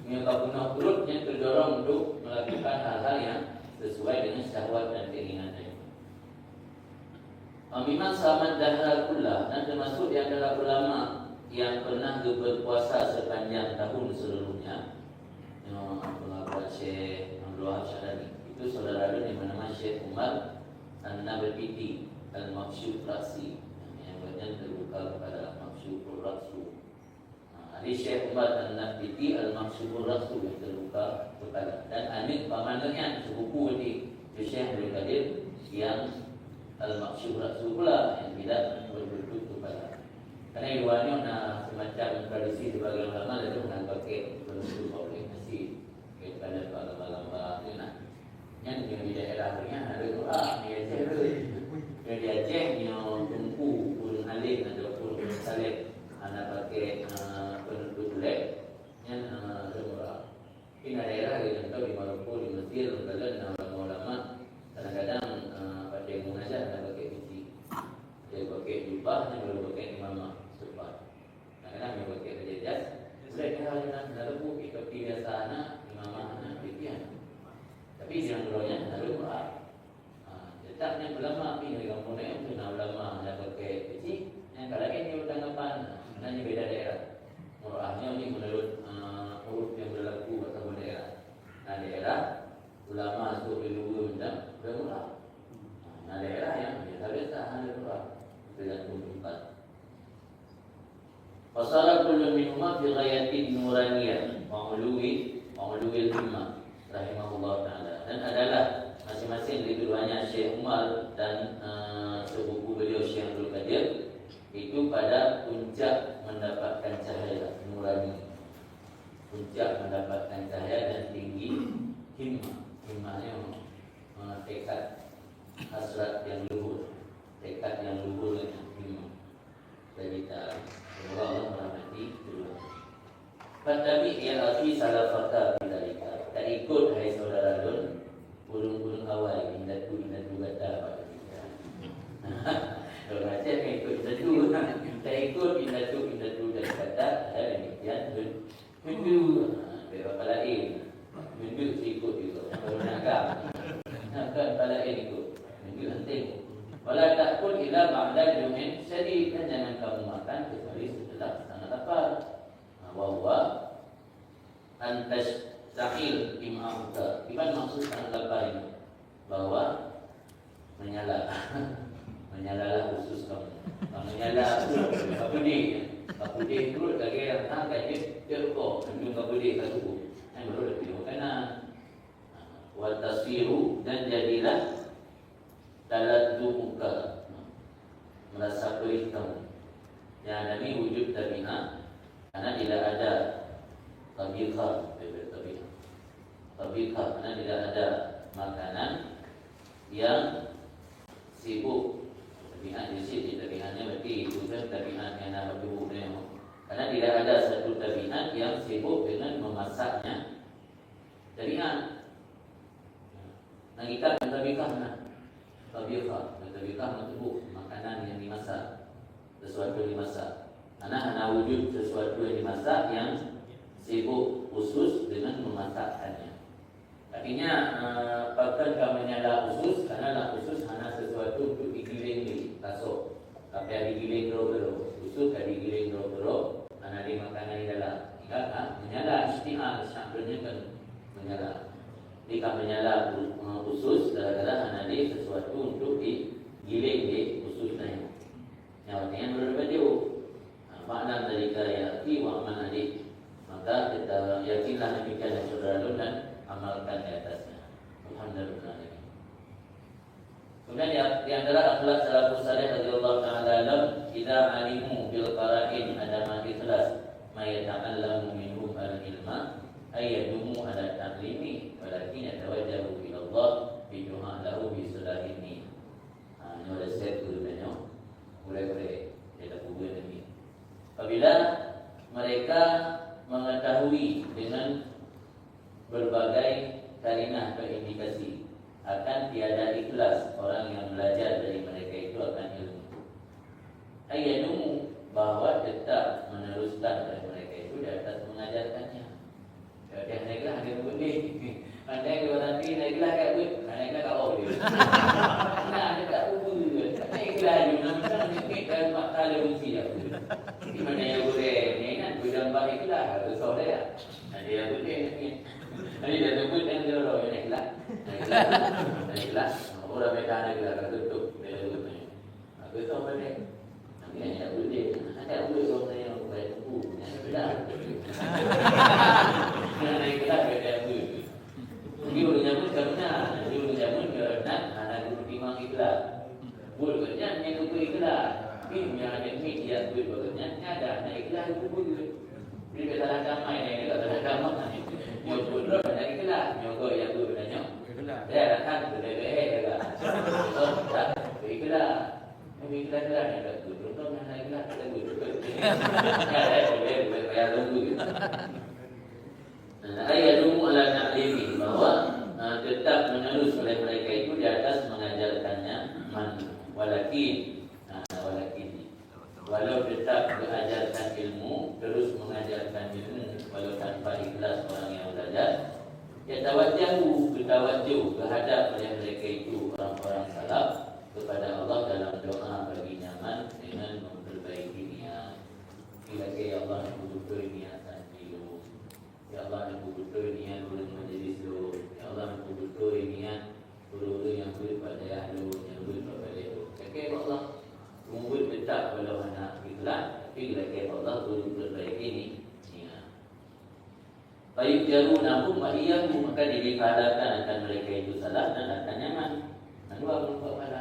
mereka bunuh perut yang terdorong untuk melakukan hal-hal yang sesuai dengan syahwat dan keinginannya. Memang selamat dahar pula dan termasuk di antara ulama yang pernah berpuasa sepanjang tahun sebelumnya, pengakuan Syekh Abdul Wahab Syarani, itu saudara yang bernama Syekh Umar An-Nabiti Al-Maksud Raksi, yang berarti terbuka kepada Maksud Rasu. Jadi Syekh Umar An-Nabiti Al-Maksud Rasu yang terbuka kepada, dan anak pamannya sepupu di Syekh Abdul Qadir yang Al-Maksud Rasu pula yang tidak berbentuk kepada. Karena iwannya nak semacam tradisi sebagai ulama itu nak pakai bentuk publik nasi kepada lamba-lamba itu nak. Yang di daerah punya ada doa di Aceh tu. Di Aceh yang tumpu pun alim ataupun salib anak pakai bentuk lek yang doa. Di daerah yang tahu di Maroko, di Mesir, dan ulama kadang-kadang pada mengajar anak pakai biji. Dia pakai jubah, dia baru pakai imamah. Kadang-kadang dia pakai baju jas. Sudah kita nak lalu kita pilih sana imamah anak pikiran. Tapi yang dulunya lalu tetapnya ulama pilih kampung yang tu nak ulama yang pakai biji. Yang kalau ini tanggapan, nanti beda daerah. Murahnya ini menurut urut yang berlaku atau daerah. Nah daerah ulama tu dulu dan bermurah. Nah daerah yang biasa hanya murah. Tergantung tempat. Fasara kullu minhuma fi ghayatin nuraniyah wa uluwi himmah rahimahullah taala. Dan adalah masing-masing dari keduanya Syekh Umar dan sepupu beliau Syekh Abdul Qadir itu pada puncak mendapatkan cahaya nurani. Puncak mendapatkan cahaya dan tinggi himmah. Himmahnya tekad hasrat yang luhur, tekad yang luhur dengan himmah. Jadi Allah merahmati kedua. Fatabi ya akhi salafaka bidalika. Tak ikut hai saudara dun burung-burung awal indatu kata pada kita. Kalau baca kan ikut indatu. Tak ikut indatu dari kata ada demikian hindu berapa lain. Hindu ikut juga. Kalau nak palain ikut. Hindu penting. Wala takul ila ba'da yumin sedih, dan jangan kamu makan kecuali setelah sangat lapar. Wa antas sahil imamka. Iban maksud sangat lapar ini bahwa menyala. Menyalalah usus kamu. Menyala apa ni turut lagi yang tangkai dia kok kendung kabudi katu. Yang baru lebih makanan. Wa tasiru, dan jadilah dalam muka merasa perih kamu. Yang Nabi wujud tabi'ah, karena tidak ada tabi'ah, karena tidak ada makanan yang sibuk. Tabi'ah di sini, tabi'ahnya berarti itu kan tabi'ah yang nama tubuhnya. Karena tidak ada satu tabi'ah yang sibuk dengan memasaknya. Tabi'ah nah kita tabi'ah mana? Tabiqah matbuk, makanan yang dimasak, sesuatu yang dimasak. Karena wujud sesuatu yang dimasak yang sibuk khusus dengan memasakkannya. Artinya bahkan kamunya lah khusus, karena lah khusus hanya sesuatu untuk digiling di kasut. Tapi ada digiling gero-gero, khusus ada digiling gero-gero, karena di makanan di dalam. Ingat menyala isti'ah, syakirnya kan menyala. Jika menyala khusus gara-gara hanya sesuatu untuk digiling di khususnya. Yang artinya Kemudian di antara akhlak salafus saleh radhiyallahu taala alam, idza alimu bil qara'in adama ikhlas ma yata'allamu minhum al-ilma ayyadumu ala ta'limi walakin yatawajjahu ila Allah bi du'a lahu bi sulahihi. Ini ada set gurunya. Boleh-boleh dia tak buat lagi. Apabila mereka mengetahui dengan berbagai karinah atau indikasi akan tiada ikhlas orang yang belajar dari mereka itu akan ilmu. Ayyadumu bahwa tetap meneruskan dari mereka itu di atas mengajarkannya. Jadi mereka hanya boleh andai kalau nanti naiklah kat web, naiklah kat awal dia. Nah, dia tak ubah. Naiklah dia nak naikkan makala fungsi dia. Di mana yang boleh ni kan bergambar ikhlas atau soleh. Ada yang boleh ni. Nanti dia sebut yang dia orang yang ikhlas. Ikhlas. Orang mereka ada ikhlas kat tutup. Dia sebut ni. Aku tahu balik. Nanti yang boleh. Ada boleh orang yang baik buku. Yang benar. Yang ikhlas ada boleh. Dia boleh nyambut ke benar. Dia boleh nyambut ke benar. Anak guru timang ikhlas. Boleh kerja yang guru ikhlas. Ini yang ada ni dia boleh bekerja. Ini ada anak ikhlas guru juga. Dia kata salah kamai ni. Dia kata salah kamai. Yang bodoh banyak ikhlas. Nyogok yang guru dan nyok. Dia akan berdebeh juga. So, tak ikhlas. Yang ikhlas lah. Yang tak guru. Contoh yang ikhlas. Kita guru. Boleh bayar tunggu. Ayyadumu ala ta'limi bahwa tetap menerus oleh mereka itu di atas mengajarkannya walakin walau tetap mengajarkan ilmu terus mengajarkan ilmu walau tanpa ikhlas orang yang belajar ya tawajjahu berhadap oleh mereka itu orang-orang salaf kepada Allah dalam doa bagi nyaman dengan memperbaiki niat. Bila ya Allah membutuhkan niatan dulu. Ya Allah aku butuh niat guru majlis lu. Ya Allah aku butuh niat guru yang boleh pada ahlu, yang boleh pada itu. Okey Allah, umur tetap walau anak ikhlas, tapi lagi Allah guru perbaiki ini. Ya. Baik jaru nahum ma'iyyahu maka dipahalakan akan mereka itu salah dan akan nyaman. Dua berupa pahala.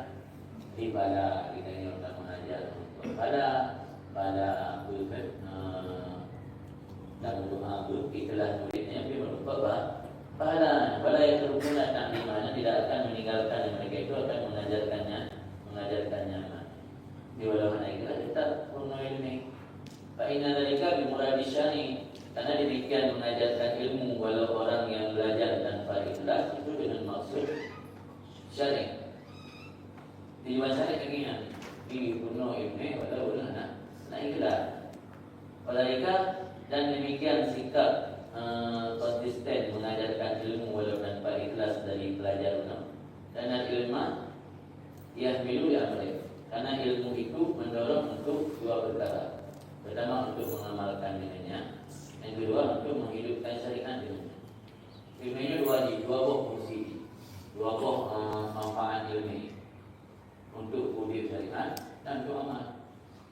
Di pahala kita yang orang mengajar berupa pahala dalam doa guru ikhlas muridnya dia berupa pahala yang terhubunglah taklimana tidak akan meninggalkan mereka itu akan mengajarkannya di walau anak ikhlas tetap penuh ilmu fa'inna dzalika bimuradi syar'i karena demikian mengajarkan ilmu walau orang yang belajar tanpa ikhlas itu dengan maksud syar'i tujuan syar'i begini di penuh ilmu walau anak ikhlas walaika dan demikian sikap konsisten mengajarkan ilmu walau tanpa ikhlas dari pelajar dan ilmu yahmilu ya'mal karena ilmu itu mendorong untuk dua perkara. Pertama untuk mengamalkan dengannya, yang kedua untuk menghidupkan syariat dengannya. Ilmunya dua buah fungsi, dua buah manfaat ilmu untuk wujud syariat dan untuk amal.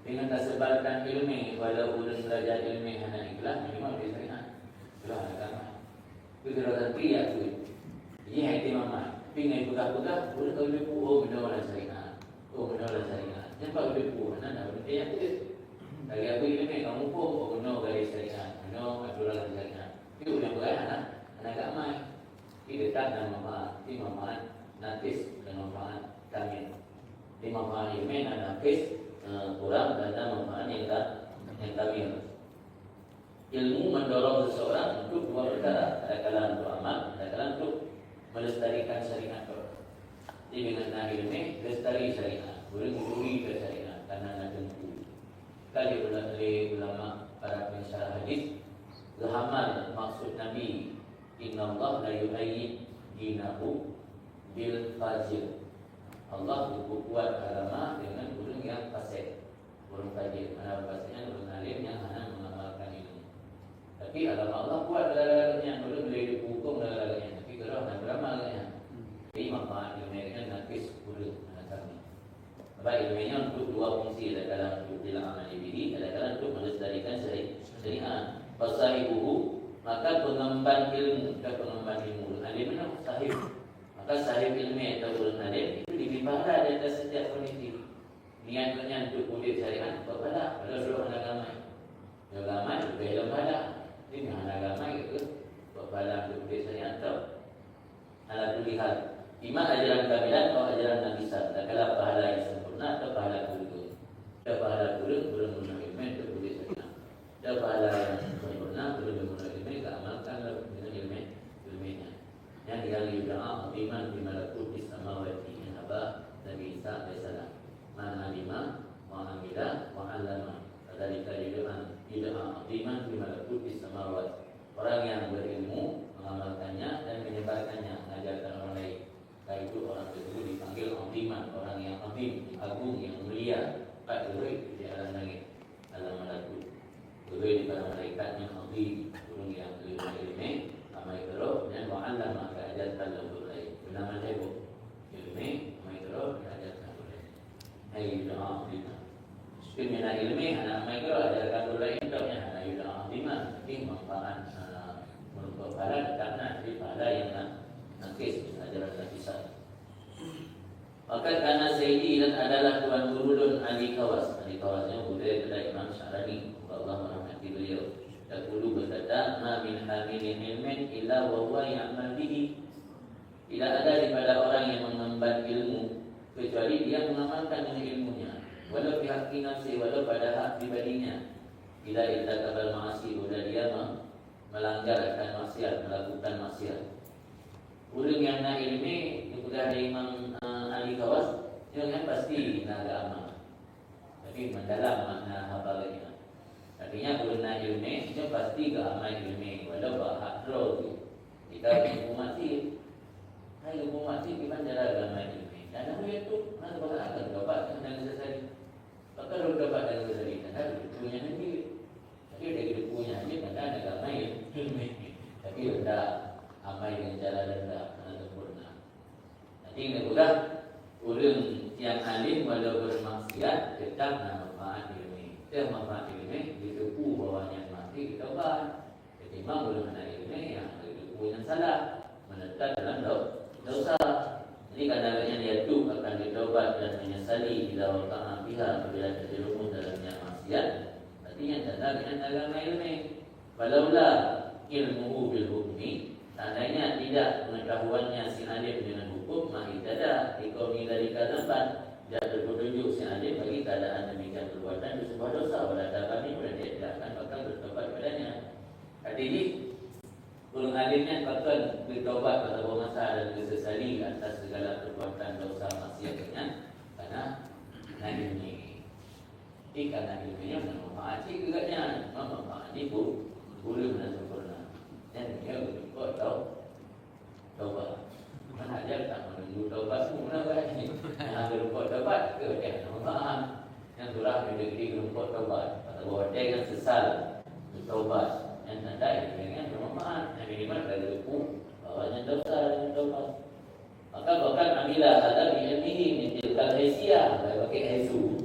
Dengan tersebarkan ilmu, walau belum belajar ilmu hanya ikhlas, minimal dia syariat. Itulah agama. Itu kalau nanti ya tu, ini hati mama. Pingai pegang-pegang, boleh tahu dia oh benda orang syariat, Nampak dia mana nak benda yang tu. Lagi aku ilmu kamu pun oh benda garis syariat, benda aturan syariat. Itu yang berat anak agama. Ini tak dan mama, ini mama nantis dan mama kami. Ini mama ilmu dan nantis. Kurang dan manfaat yang kamil. Ilmu mendorong seseorang untuk dua perkara, kadang-kadang untuk amal, kadang-kadang untuk melestarikan syariat. Jadi dengan ilmu lestari syariat, boleh mengguri ke syariat karena ada ilmu. Kali ulama para pensyarah hadis, zahamal maksud Nabi, Inna Allah la yu'ayyid dinahu bil fajir. Allah berkuat agama dengan burung yang fasik, burung fajir. Mana fasiknya burung alim yang hanya mengamalkan ilmu. Tapi agama Allah kuat dalam-dalamnya, belum boleh dihukum dalam-dalamnya. Tapi kalau nak beramalnya, jadi manfaat ilmu yang nakis burung anak kami. Sebab ilmunya untuk dua fungsi, kadang-kadang untuk dilakukan diri, kadang-kadang untuk melestarikan syariat. Fasahibuhu maka pengemban ilmu dan pengemban ilmu. Alim mana sahib? Maka sahib ilmi atau ulun alim itu lebih pahala di atas setiap kondisi. Niatnya untuk kulit syariat berpahala. Kalau suruh anak ramai, lebih dalam pahala. Ini anak ramai itu berpahala untuk kulit syariat atau ala kulihal. Iman ajaran kamilan atau ajaran Nabi Sallallahu Alaihi Wasallam. Pahala yang sempurna atau pahala kurung. Ada pahala kurung mengenai ilmu untuk kulit syariat. Ada pahala yang sempurna mengenai ilmu keamalkan dengan ilmunya. Yang yang yuda'a iman di malakuti samawati yang Abah Nabi Isa alaihissalam. Man alima wa amila wa alama. Dzalika yuda'a iman di malakuti samawati. Orang yang berilmu mengamalkannya dan menyebarkannya, mengajarkan orang lain. Itu orang tersebut dipanggil iman, orang yang azim, agung, yang mulia. Pak Duri di alam langit, alam malakut. Duri di para malaikat yang azim, turun yang ilmu, amai teruk dan wa'allama keajarkan untuk lain. Bernama heboh ilmu, amai teruk keajarkan untuk lain. Hai yuda'a azimah. Ilmu ilmu, anak amai teruk ajarkan untuk lain. Contohnya anak yuda'a azimah, ini manfaat merupakan pahala karena di pahala yang nakis ajaran Nabi Sallallahu. Maka karena Sayyidi dan adalah Tuan Gurulun Ali Kawas. Ali Kawasnya budaya kedai Imam Syarani, Allah merahmati beliau. Dahulu berkata, ma min hamilin ilmin illa wa huwa ya'mal bihi. Tidak ada daripada orang yang mengemban ilmu kecuali dia mengamalkan dengan ilmunya. Walau pihak nafsi, walau pada hak pribadinya. Bila irtakabal ma'asi, bila dia melanggar akan maksiat, melakukan maksiat. Ulun yang nak ilmi juga ada Imam Ali Kawas, dia kan pasti nak amal. Tapi mendalam makna hafalannya. Artinya ulun nak ilmi, dia pasti ke amal ilmi. Walau bahak roh tu. Jika hukum mati, hai hukum mati gimana cara amal ilmi? Dan apa itu? Mana bakal akan dapat dengan sesari. Bakal dapat dengan sesari. Karena punya nanti. Tapi dia punya aja karena ada amal ilmi. Tapi rendah. Amal dengan cara rendah, sempurna. Nanti juga ulun yang alim walau bermaksiat tetap manfaat ilmi. Kita manfaat ilmi ditepu bawahnya mati kita ubah. Ketimbang ulun anak ilmi yang ditepu yang salah, menetap dalam dosa. Jadi kadang-kadang dia tu akan ditaubat dan menyesali bila waqa'a biha apabila terjerumus dalamnya maksiat. Artinya tanda dengan agama ilmi. Walaulah ilmuhu bil hukmi. Tandanya tidak pengetahuannya si alim dengan hukum, maka tidak dikomi dari kazamban. Dia berpetunjuk si alim bagi keadaan demikian perbuatan itu sebuah dosa. Walaupun kami berarti tidak akan bakal bertobat padanya. Artinya ulun alimnya bakal bertobat pada masa dan bersesali atas segala perbuatan dosa maksiatnya karena ilmu. Ini karena ilmunya memanfaati kegadanya, memanfaati boleh sempurna. Dan dia berbuat taubat. Mana ajar tak menunggu taubat semua nak ini. Yang berbuat taubat ke dia faham. Yang surah negeri berbuat taubat atau dia yang sesal bertaubat. Yang tanda dengan bermanfaat. Yang minimal dari hukum bawahnya dosa dan taubat. Maka bahkan ambilah ada ilmihi menjadikan haisiah pakai haisu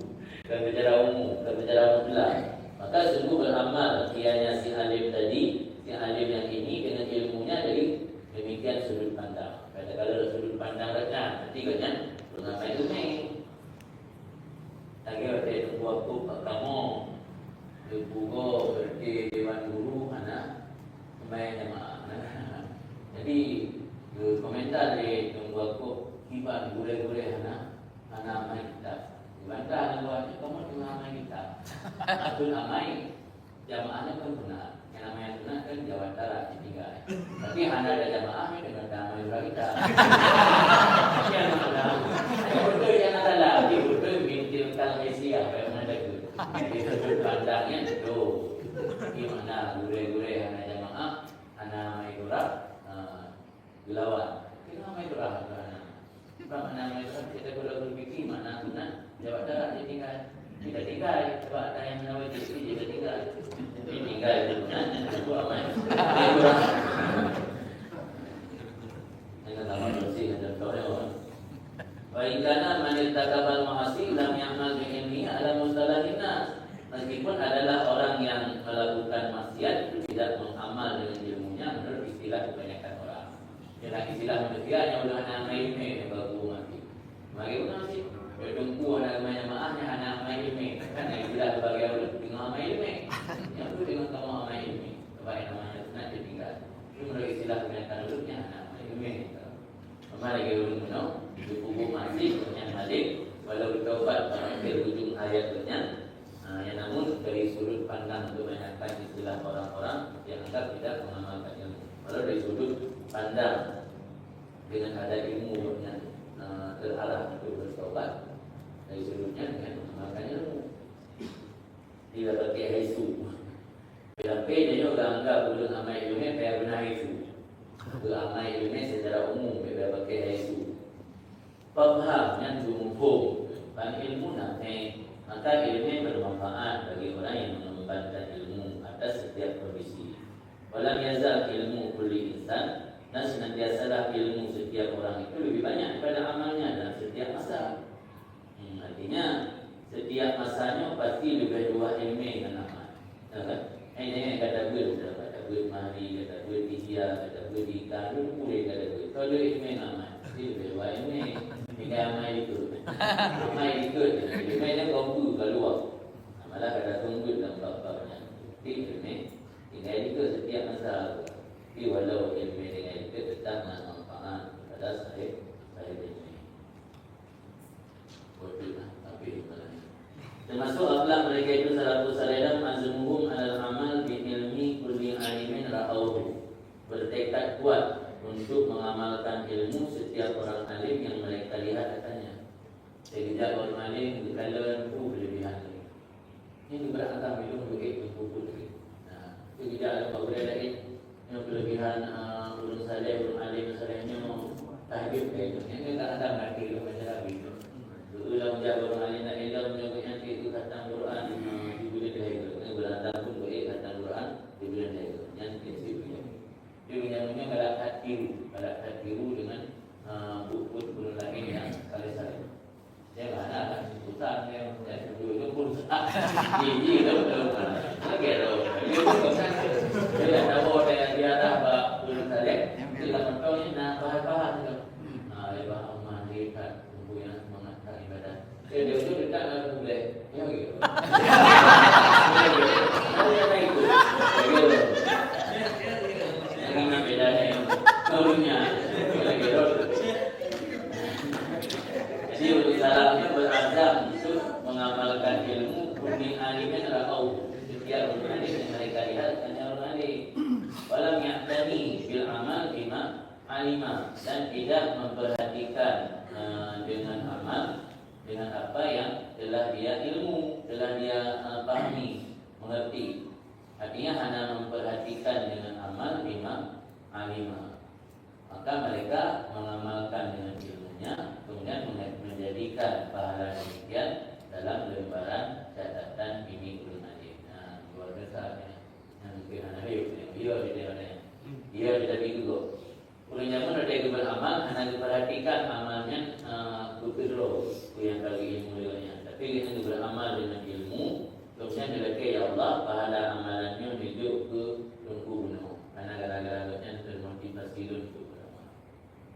dan bicara umum dan bicara mutlak. Maka sungguh beramal kianya si alim tadi. Yang alim yang ini dengan ilmunya dari demikian sudut pandang. Kata kalau sudut pandang rendah, nanti kan mengapa itu ni? Lagi ada tunggu aku kamu, tunggu berarti dewan guru anak main jemaah. Jadi komentar di tunggu aku hibah gure-gure anak main kita. Dibantah anak buat kamu tengah main kita. Aku nak main jamaahnya pun benar. Yang namanya sunat kan Jawa Barat tiga. Tapi anda ada jamaah dengan damai kita. Yang mana? Betul yang adalah betul bintilkan Asia yang ada itu. Itu pandangnya itu. Gimana gure-gure anak jamaah, anak maidurah, gulawan. Kita maidurah anak. Bagaimana nama itu kita perlu berfikir mana sunat Jawa Barat tinggal. Kita tinggal sebab ada yang menawar jadi kita tinggal. Tinggal itu aku aman. Jangan lama bersih ada orang. Baikana manil takabal ma'asi lam ya'mal bi ilmi ala mustalahin nas. Meskipun adalah orang yang melakukan maksiat itu tidak mengamal dengan ilmunya menurut istilah kebanyakan orang. Ialah istilah manusia yang udah anak main yang baru mati. Mari pun sih. Dia tunggu anak main maafnya anak main kan istilah sebagai orang tengah main. Yang tu dengan kamu main sebab yang namanya nak ditinggal. Itu menurut istilah kebanyakan dulunya anak main. Mari lagi ulun menau di buku mati yang balik walau bertaubat pada ujung ayatnya. Yang namun dari sudut pandang kebanyakan istilah orang-orang yang anggap tidak mengamalkan ilmu. Kalau dari sudut pandang dengan ada ilmu yang terarah untuk bertobat, dari sudutnya dengan mengamalkan ilmu. Tidak pakai isu. Tapi dia juga anggap belum amal ilmu dia benar isu. Beramal ilmu secara umum dia pakai isu. Faham yang jumhur pan ilmu nanti maka ilmu bermanfaat bagi orang yang mengembangkan ilmu atas setiap kondisi. Walam yazal ilmu kulli insan dan senantiasalah ilmu setiap orang itu lebih banyak daripada amalnya dalam setiap masa. Artinya setiap masanya pasti lebih dua ilmu dengan amal. Ini kata gue mari, kata gue tijia, kata gue ikan, lu boleh kata gue. Kalau ilmu amal, pasti lebih dua ilmu. Jika amal itu ilmu kau keluar. Malah kata tunggu dalam bab-babnya. Ilmu tinggal itu setiap masa. Tapi walau ilmu dengan itu tetap manfaat pada saya ilmu. Betul tapi termasuk akhlak mereka itu salafus saleh azmuhum alal amal bi ilmi kulli alimin ra'auhu. Bertekad kuat untuk mengamalkan ilmu setiap orang alim yang mereka lihat katanya. Sehingga orang alim berkala itu berlebihan lagi. Ini beratang minum duit berkumpul lagi. Itu tidak ada boleh lagi yang berlebihan ulun saleh, ulun alim salehnya tahbib kayak itu. Ini kadang-kadang mati itu macam Nabi itu. Ulah menjaga orang alim dan ilmu menyebutnya itu khatam Quran di bulan dia itu. Ini beratang pun boleh khatam Quran di bulan dia itu. Yang prinsipnya. Dia menyambungnya kalau hatiru dengan buku bulan lain yang sekali-sekali. Saya mana kan hutan yang saya dulu pun gigi itu belum lagi itu. Dia tahu dia ada bulan lain. Kita mentonya nak bahas itu. Ibadah mandikan bukunya semangat ibadah. Dia itu dekat dengan boleh. Ya gitu. Ada itu. Karena bedanya yang turunnya jadi untuk salafnya berazam untuk mengamalkan ilmu kuning alimnya rakau setiap orang alim yang mereka lihat hanya orang alim walam ya'tani bil amal bima alima dan tidak memperhatikan dengan amal dengan apa yang telah dia ilmu telah dia pahami mengerti. Artinya hanya memperhatikan dengan amal bima alima. Maka mereka mengamalkan dengan ilmunya, kemudian menjadikan pahala demikian dalam lembaran catatan ini ulun alim. Luar biasa ya. Yang mungkin anak dia tidak begitu. Ulun zaman ada yang beramal, hanya diperhatikan amalnya kudro yang kali ilmu dia. Tapi kita beramal dengan ilmu. Kemudian dia kata, ya Allah, pahala amalannya hidup ke tungku gunung. Karena gara-gara itu termotivasi untuk beramal.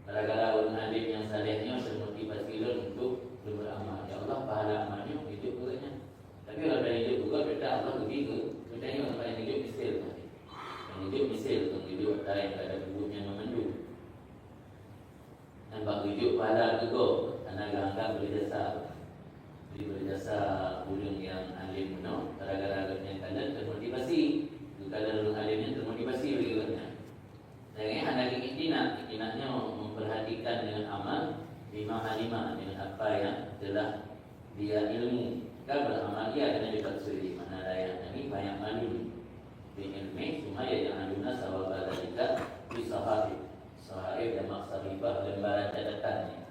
Gara-gara orang alim yang salehnya termotivasi untuk beramal. Ya Allah, pahala amalnya hidup ke nya. Tapi kalau dah hidup juga, kita Allah begitu. Kita ni orang yang hidup misil. Yang hidup misil, untuk hidup ada yang ada tubuhnya memandu. Dan bagi hidup pahala juga, karena anggap berjasa. Berjasa ulun yang alim no, gara-gara yang kalian termotivasi, kalau ulun alimnya termotivasi berikutnya. Jadi anak ikinaknya memperhatikan dengan amal lima dengan apa yang telah dia ilmu. Kalau beramal dia akan dipaksui mana daya ini banyak malu di ilmu cuma yang aluna sawaba dalika di sahih dan maksaribah lembaran catatannya.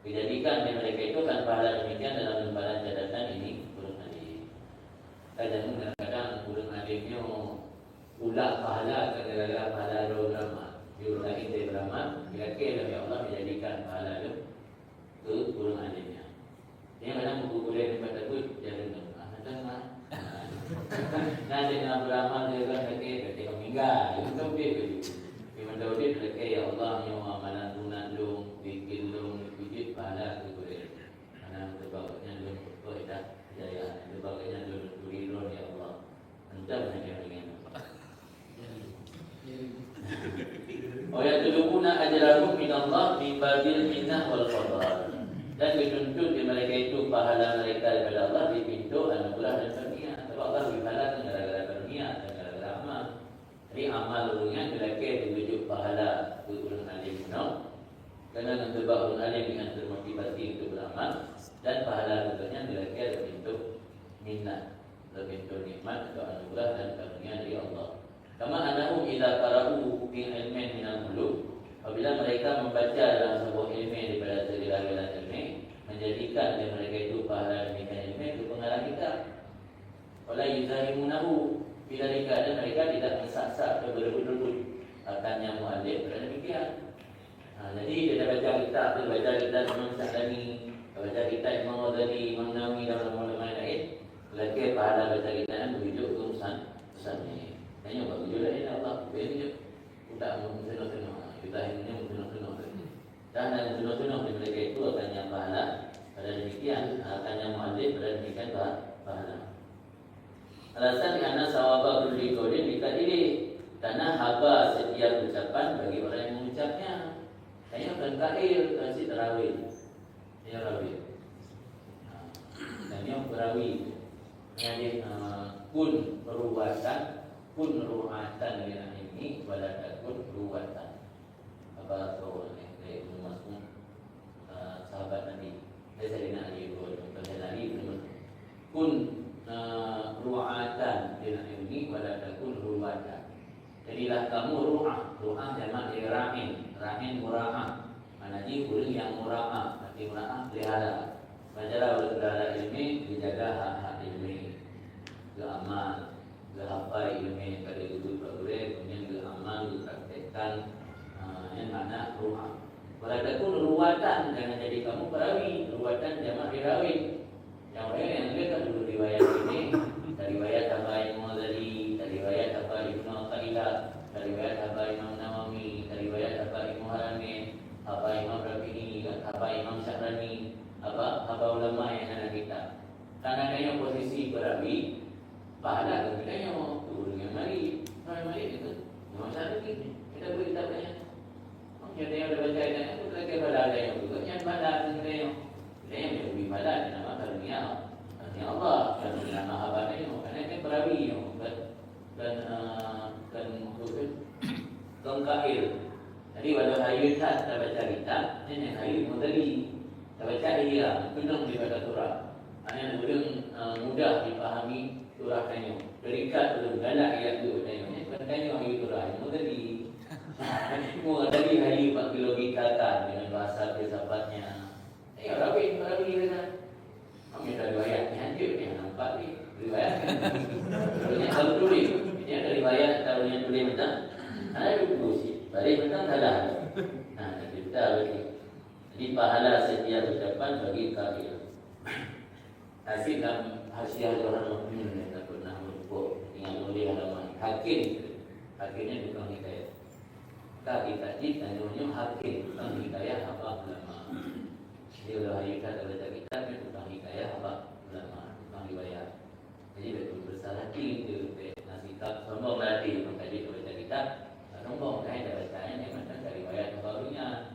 Dijadikan di mereka itu kan pahala demikian dalam lembaran catatan ini ulun alim. Kadang-kadang ulun alimnya ulah pahala gara-gara pahala drama. Dia lagi dari drama, kira-kira ya Allah menjadikan pahala itu ke ulun alimnya. Dia kadang buku kuliah di tempat itu jangan dengar. Nanti dengan beramal dia kan kata meninggal. Itu dia begitu. Di mana dia dekat ya Allah nyawa mana tunan dong bikin dong bikin pahala tu boleh. Mana sebabnya dong boleh dah jaya sebabnya dong tuliron ya Allah. Entah mana dengan. Oh ya tulukuna ajrahum min Allah min babil minnah wal fadl. Dan dituntut di mereka itu pahala mereka daripada Allah di pintu anugerah dan karunia. Sebab Allah berpahala gara-gara karunia dan gara-gara amal. Jadi amal urungan belakang diwujud pahala urun alim no. Kerana dengan sebab urun alim dengan termotivasi untuk beramal dan pahala urunnya belakang di pintu minnah, di pintu nikmat atau anugerah dan karunia dari Allah. Kama anahum idza qara'u bi ilmin min al-qulub, apabila mereka membaca dalam sebuah ilmu daripada segala-galanya ilmu, menjadikan dari mereka itu pahala demikian ilmu itu pengarah kita. Wala yuzahimunahu, bila dan mereka tidak mensaksak atau berebut-rebut akannya mu'alif dan demikian. Jadi dia baca kitab, baca kitab Imam Sa'lani, baca kitab Imam Ghazali, Imam Nawawi dan ulama lain, lagi pahala baca kitab dan berujuk urusan ini. Hanya buat wujud lain Allah beri tak mengenal-kenal kita ini mengenal-kenal dan mengenal-kenal mereka itu akannya pahala pada demikian akannya mu'alif pada demikian pahala. Alasan karena sawaba kulli qaulin dikadiri karena haba setiap ucapan bagi orang yang mengucapnya. Hanya bukan kail kasih tarawih. Ya tarawih. Dan yang tarawih jadi kun perubahan kun ru'atan lil ilmi wala takun ruwatan. Apa tu ni masuk sahabat Nabi. Dia Sayyidina Ali kun ru'atan lil ilmi wala takun ruwatan. Jadilah kamu ru'ah. Ru'ah jamak dari ra'in. Ra'in mura'ah. Maknanya orang yang mura'ah. Arti mura'ah pelihara. Belajarlah pelihara ilmi, dijaga hak-hak ilmi. Beramal, berhafal ilmu pada duduk bergurau, kemudian beramal, berpraktekkan. Yang makna ru'ah. Walaupun ruwatan, jangan jadi kamu perawi. Ruwatan jamak dirawi. Yang lain yang dia kan dulu riwayat ini, dari riwayat Abai Imam Ghazali, dari riwayat Abai Ibnu Athaillah, dari riwayat Abai Imam Nawawi, dari riwayat Abai Imam Haramain, Abai Imam Rafi'i, Abai Imam Syahrani, Abai ulama yang ada kita. Karena adanya posisi perawi, pahala kemudiannya turun yang mari itu masalah ini kita boleh tak banyak jadi yang ada baca ini itu lagi pada ada yang juga yang pada kemudian yang lebih pada nama karunia Allah dan nama abadnya karena ini perawi dan mungkin lengkail. Jadi walau hayu tak baca kita ini hayu modali tak baca dia kunung di pada surah hanya mudah dipahami surah Tanyo. Berikat belum galak ayat tu Tanyo. Ini bukan Tanyo hari surah. Ini tadi. Semua tadi hari 4 kilogika kan dengan bahasa filsafatnya. Rawi kata. Kami ada riwayat ni hancur ni nampak ni. Riwayat kan. Kalau tulis. Ini ada riwayat kalau yang tulis betul. Ada buku sih. Balik betul tak ada. Kita berarti. Jadi pahala setiap ucapan bagi kafir. Hasil dalam hasiah orang mukmin yang tak pernah merupuk dengan oleh halaman hakim. Hakimnya tukang hikayat. Kita tanya hakim tukang hikayat apa ulama. Dia sudah hakikat baca kitab dia tukang hikayat apa ulama, tukang riwayat. Jadi betul besar hati itu nasihat sombong berarti mengkaji baca kitab. Sombong kan dah baca yang macam riwayat barunya.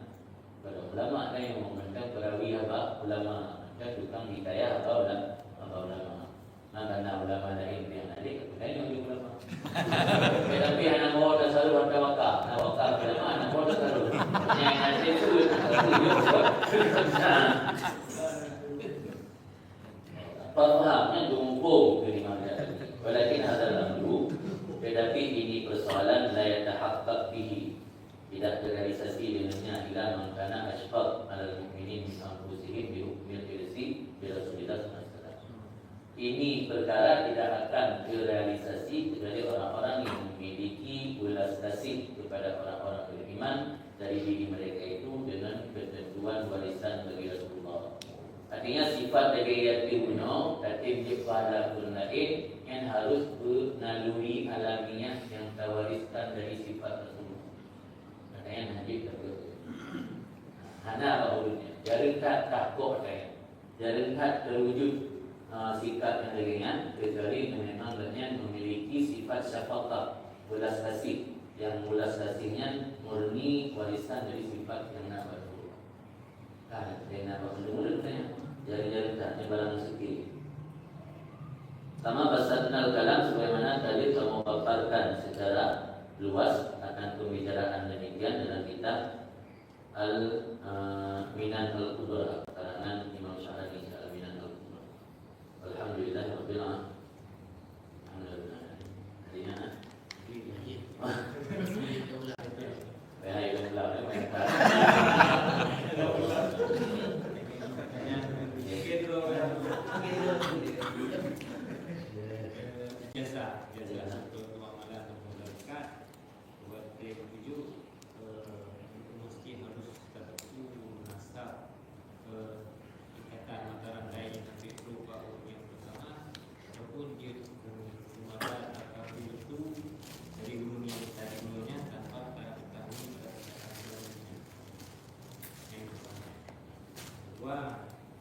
Kalau ulama kan yang memandang perawi apa ulama. Tukang hikayah atau ulama. Mana ulama lain yang ada kemudian yang ulama. Tapi anak bawa dah selalu wakaf. Nak wakaf ulama anak bawa dah selalu. Yang ada itu fahamnya tumpul dari mana. Walakin adalah dulu. Tetapi ini persoalan la yatahaqqaq bihi. Tidak terrealisasi dengannya ila man kana asfaq alal mu'minin min anfusihim bi hukmil irsi bi Rasulillah SAW. Ini perkara tidak akan terrealisasi kecuali orang-orang yang memiliki ulas kasih kepada orang-orang beriman dari diri mereka itu dengan ketentuan warisan bagi Rasulullah. Artinya sifat dari yatimno tatib pada lain yang harus bernaluri alamiah yang tawariskan dari sifat Rasulullah. Pakaian haji terus. Hana bahulunya. Jarangkat takut saya. Jarangkat terwujud sikap yang ringan kecuali memang memiliki sifat syafaqah, belas kasih. Yang belas kasihnya murni warisan dari sifat yang nak berhubung. Kan, dia nak berhubung tanya. Jarang-jarang tak barang rezeki. Sama basatnal kalam sebagaimana tadi kamu paparkan secara luas akan pembicaraan demikian dalam kitab Al-Minan Al-Kubra karangan Imam Syahani Al-Minan Al-Kubra. Alhamdulillah rabbil alamin. Alhamdulillah. Hadinya. Baik, Biasa untuk amalan atau zakat buat dia tuju itu mesti harus tertentu nasab ikatan antara lain yang berupa yang bersama ataupun dia sumadat atau itu dari guru yang tadi dulunya tanpa ketahui yang bersama. Kedua,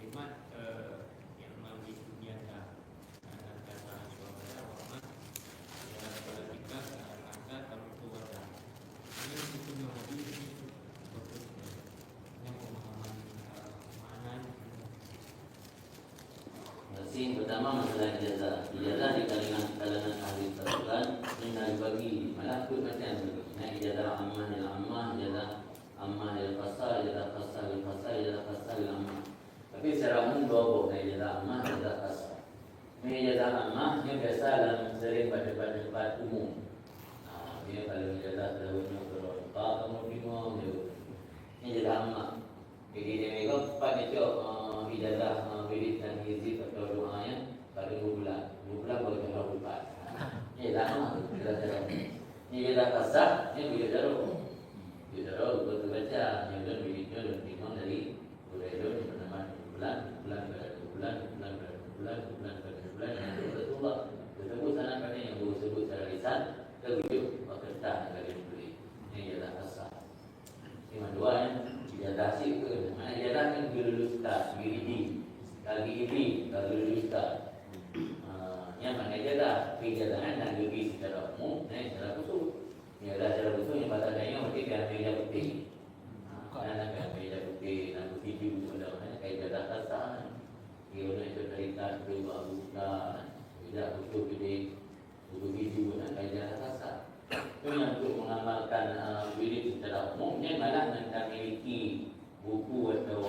khidmat yang mandi biasa pertama masalah ijazah. Ijazah di kalangan ahli tafsir ini bagi malah pun macam ijazah ammah lil ammah, ijazah ammah lil fasal, ijazah fasal lil fasal, ijazah fasal lil ammah. Tapi secara umum dua ijazah ammah, ijazah fasal. Ini ijazah ammah yang biasa dalam sering pada tempat umum. Dia kalau ijazah terlalu berapa kamu bingung dia. Ini ijazah ammah. Jadi dia mereka pada ijazah wirid dan hizib atau doanya pada 2 bulan. 2 bulan boleh kalau lupa. Ini lama ijazah. Ini ijazah kasar, ini bila jarum. Bila jarum betul baca, yang dan wiridnya dan timang dari bulan bernama 2 bulan, bulan pada 2 bulan, bulan pada 2 bulan, bulan pada 2 bulan. Yang Rasulullah tersebut sana pada yang disebut secara lisan terwujud kertas negara beli. Ini ijazah kasar. Yang kedua ijazah sipil. Mana ijazah kan lulus tak wiridi. Kali ini kalau lulus tak yang mana ijazah ijazah dan bagi secara umum secara khusus. Ijazah secara khusus yang patahnya mesti kan ijazah putih. Karena kan ijazah putih dan putih juga ada ijazah kasar. Dia itu cerita berubah ijazah khusus jadi putih juga dan ijazah kasar. Itu yang untuk mengamalkan wirid secara umumnya malah kita memiliki buku atau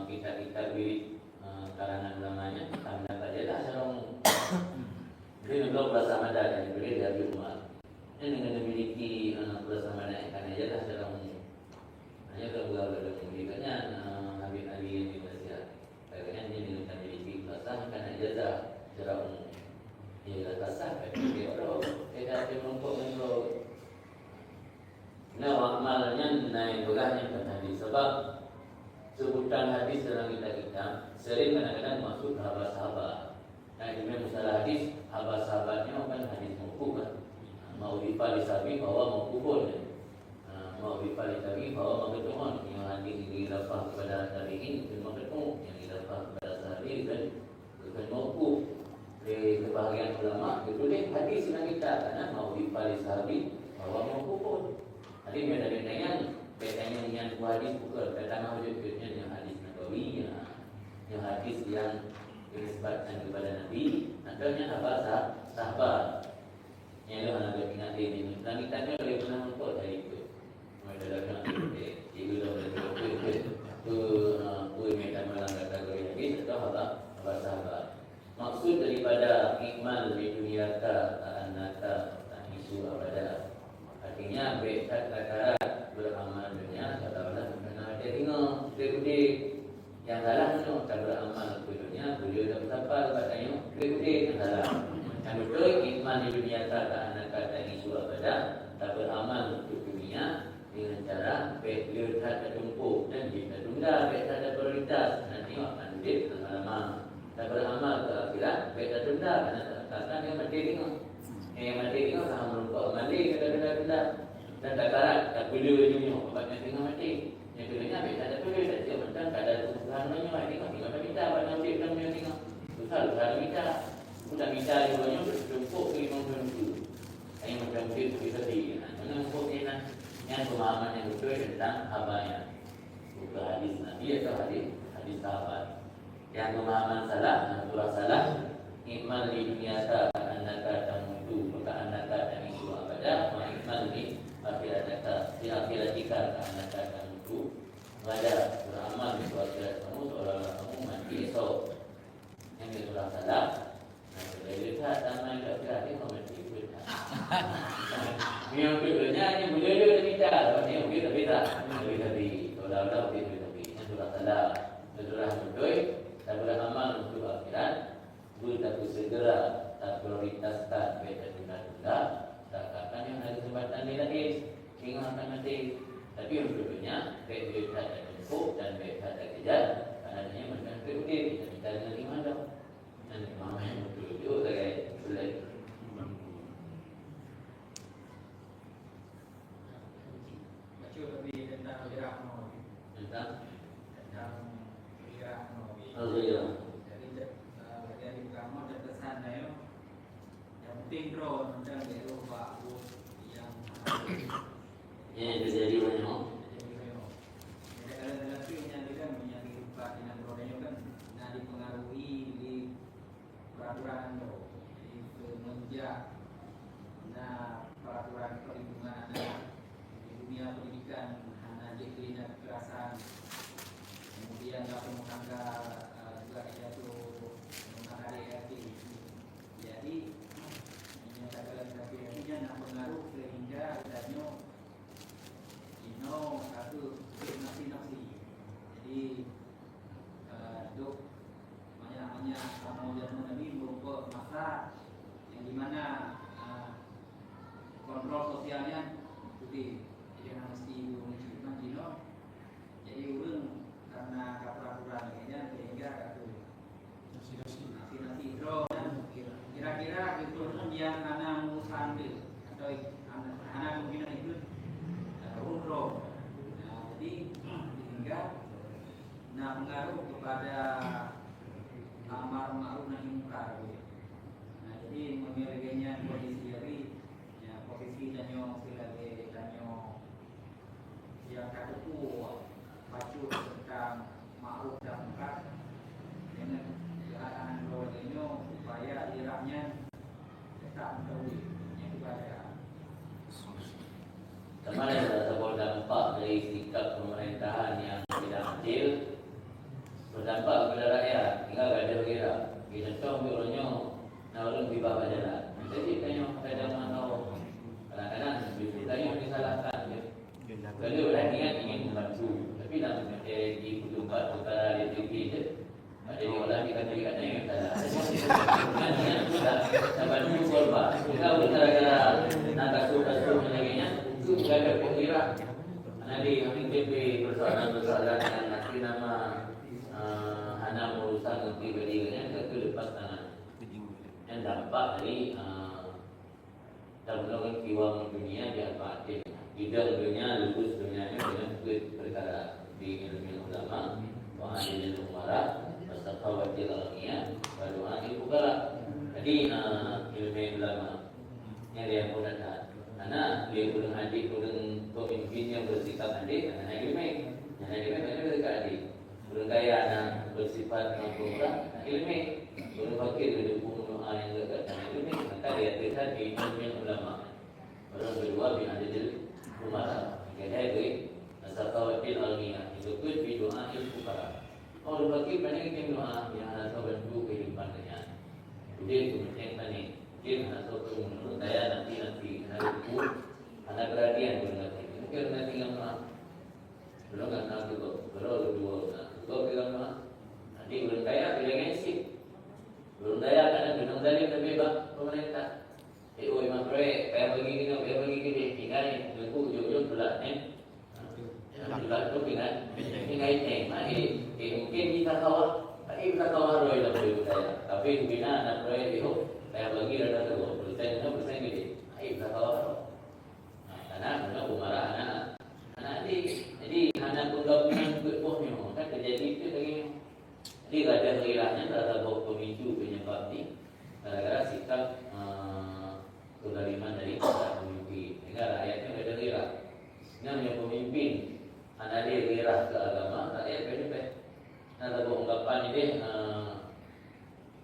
kitab-kitab wirid karangan ulamanya kita mendapat ijazah secara umum. Jadi kalau bahasa Ramadan yang diberi dari rumah ini dengan memiliki bahasa Ramadan yang akan ijazah secara umum. Hanya kalau berada memilikinya Habib Ali yang di Malaysia. Kayaknya dia dengan memiliki bahasa akan ijazah secara umum. Ijazah kasar bagi orang tidak menumpuk dengan nah, amalnya naik berahnya pada hadis. Sebab sebutan hadis dalam kitab-kitab sering kadang-kadang masuk sahabat-sahabat. Nah, ini masalah hadis, sahabat-sahabatnya bukan hadis mauquf kan. Mau dipalisabi bahwa mauqufun. Mau dipalisabi bahwa maqtu'un. Yang hadis didafah kepada tabi'in itu maqtu', yang didafah kepada sahabi kan bukan mauquf. Di kebahagiaan ulama itu deh hadis dalam kitab karena mau dipalisabi bahwa mauqufun. Jadi beda-bedanya dengan hadis bukan pertama wujudnya yang hadis nabawi yang hadis yang disebutkan kepada Nabi adanya apa sahabat yang ada anak ingat ini dan kita ni boleh pernah untuk dari itu mereka dah itu dah boleh tu mereka malang kategori hadis atau apa sahabat maksud daripada ikmal di dunia anaka isu abada artinya bekat katarat beramal dunia katakanlah kerana dia tengok dia yang dalam tu tak beramal ke dunia beliau dah bertapa katanya dia yang dalam yang betul iman di dunia kata anak kata isu abada tak beramal untuk dunia dengan cara beliau tak tertumpuk dan dia tunda tak ada prioritas nanti akan duit lama tak beramal ke akhirat tak tunda kerana kata dia mati tengok yang mati tengok sama melupa mandi kata-kata Dan tak karat, tak perlu dunia. Obatnya tengah mati. Yang kedua, tak ada perlu. Tak ada mentang, tak ada kesusahan banyak. Tengok tak minta. Banyak ambil dalam dunia tengok. Susah minta. Sudah minta dia banyak, bertumpuk ke 50 Saya macam mungkin seperti dengan hukumnya yang pemahaman yang betul tentang abahnya. Bukan hadis Nabi atau hadis sahabat. Yang pemahaman salah, surah salah. Iman di dunia tak anaka tamutu, maka anaka tamitu abada. Wa iman di akhirataka, di akhiratika anaka tamutu. Wada beramal di akhirat kamu, seolah-olah kamu mati esok. Yang surah salah. Nah, dari lihat sama yang akhirat ini kamu mati. Yang keduanya ini boleh juga minta, ini mungkin berbeza. Tapi seolah-olah berbeza. Yang surah salah, surah betul. Tak beramal untuk akhirat, tak segera, tak prioritaskan beda tunda-tunda, tak akan yang ada kesempatan dia lagi, tinggal akan mati. Tapi untuk dunia, beda tak jemput dan beda tak kejar, adanya macam berukir, kita minta dengan lima dah. Dan lima yang betul juga sebagai boleh. Baca lebih tentang gerak no. Tentang gerak no. Jadi dari kamu ada pesan saya. Yang penting drone dan dia lupa yang Ini terjadi banyak. Kadang-kadang tu yang dia kan yang lupa dengan drone itu kan nak dipengaruhi di peraturan tu. Jadi semenjak peraturan perlindungan anak di dunia pendidikan anak jadi kekerasan. Kemudian rumah tangga juga jatuh rumah ADRT. Jadi menyatakan akhirnya nak pengaruh sehingga adanya satu nafsi-nafsi. Jadi untuk banyak kamu dan Nabi berupa masa yang dimana kontrol sosialnya jadi jangan mesti menunjukkan dino. Jadi urang karena peraturan ini sehingga itu nasi drone kira-kira itu yang anak urusan atau anak mungkin itu drone. Jadi sehingga mengaruh kepada amar ma'ruf nahi munkar. Jadi memilikinya posisi dari posisi danyo sebagai danyo yang kataku baca tentang ma'ruf dan munkar dengan keadaan keluarganya supaya iraknya tetap mengetahui yang kepada Kemarin ada sebuah dampak dari sikap pemerintahan yang tidak adil berdampak kepada rakyat hingga ada bergerak. Kita contoh orangnya nak di bawah jalan. Jadi tanya kadang mana kadang-kadang ditanya disalahkan je. Kalau orang niat ingin membantu, tapi dalam di kutubat perkara dia tinggi je. Jadi orang dikata yang salah. Niat sudah dapat bantu korban. Kalau gara-gara nak kasus-kasus sebagainya, itu juga ada penggerak. Nanti kami TP persoalan-persoalan yang nanti nama hana urusan pribadinya ke lepas tangan. Dan dampak dari dalam kiwam dunia dia pakai tidak dunia lupus dunianya dengan perkara di ilmu ulama wa adil umara wasaqawati al-ghaniya wa du'a al-fuqara. Jadi ilmu ulama yang dia pun ada anak dia kurang adik kurang pemimpin yang bersikap adik anak ilmu banyak bersikap adik kurang kaya anak bersifat murah ilmu kurang fakir berdukung doa yang dekat anak ilmu maka dia terlihat di ilmu ulama. Orang kedua bi adil umara kedai baik asaqawatil almiyah itu pun bi doa al-fuqara. Orang fakir banyak yang doa yang ada bantu kehidupannya. Dia kemudian tadi dia masuk ke menurut saya nanti hari itu ada perhatian berarti mungkin nanti yang belum kan nanti belum dua pegang nanti belum kaya bila gengsi belum daya kadang belum dalil lebih bang pemerintah imam proyek bayar bagi gini tinggal ni aku ujung-ujung pula ni pula tu tinggal ini mungkin kita kawal kita kawal roy dalam hidup saya tapi bina anak proyek itu bayar bagi ada 20% gede kita kawal karena benar Jadi ada gairahnya terhadap pemicu penyebab ni gara-gara sikap kezaliman dari para pemimpin. Sehingga rakyatnya ada gairah. Namanya pemimpin ada gairah ke agama, rakyat pede-pede. Ada ungkapan ini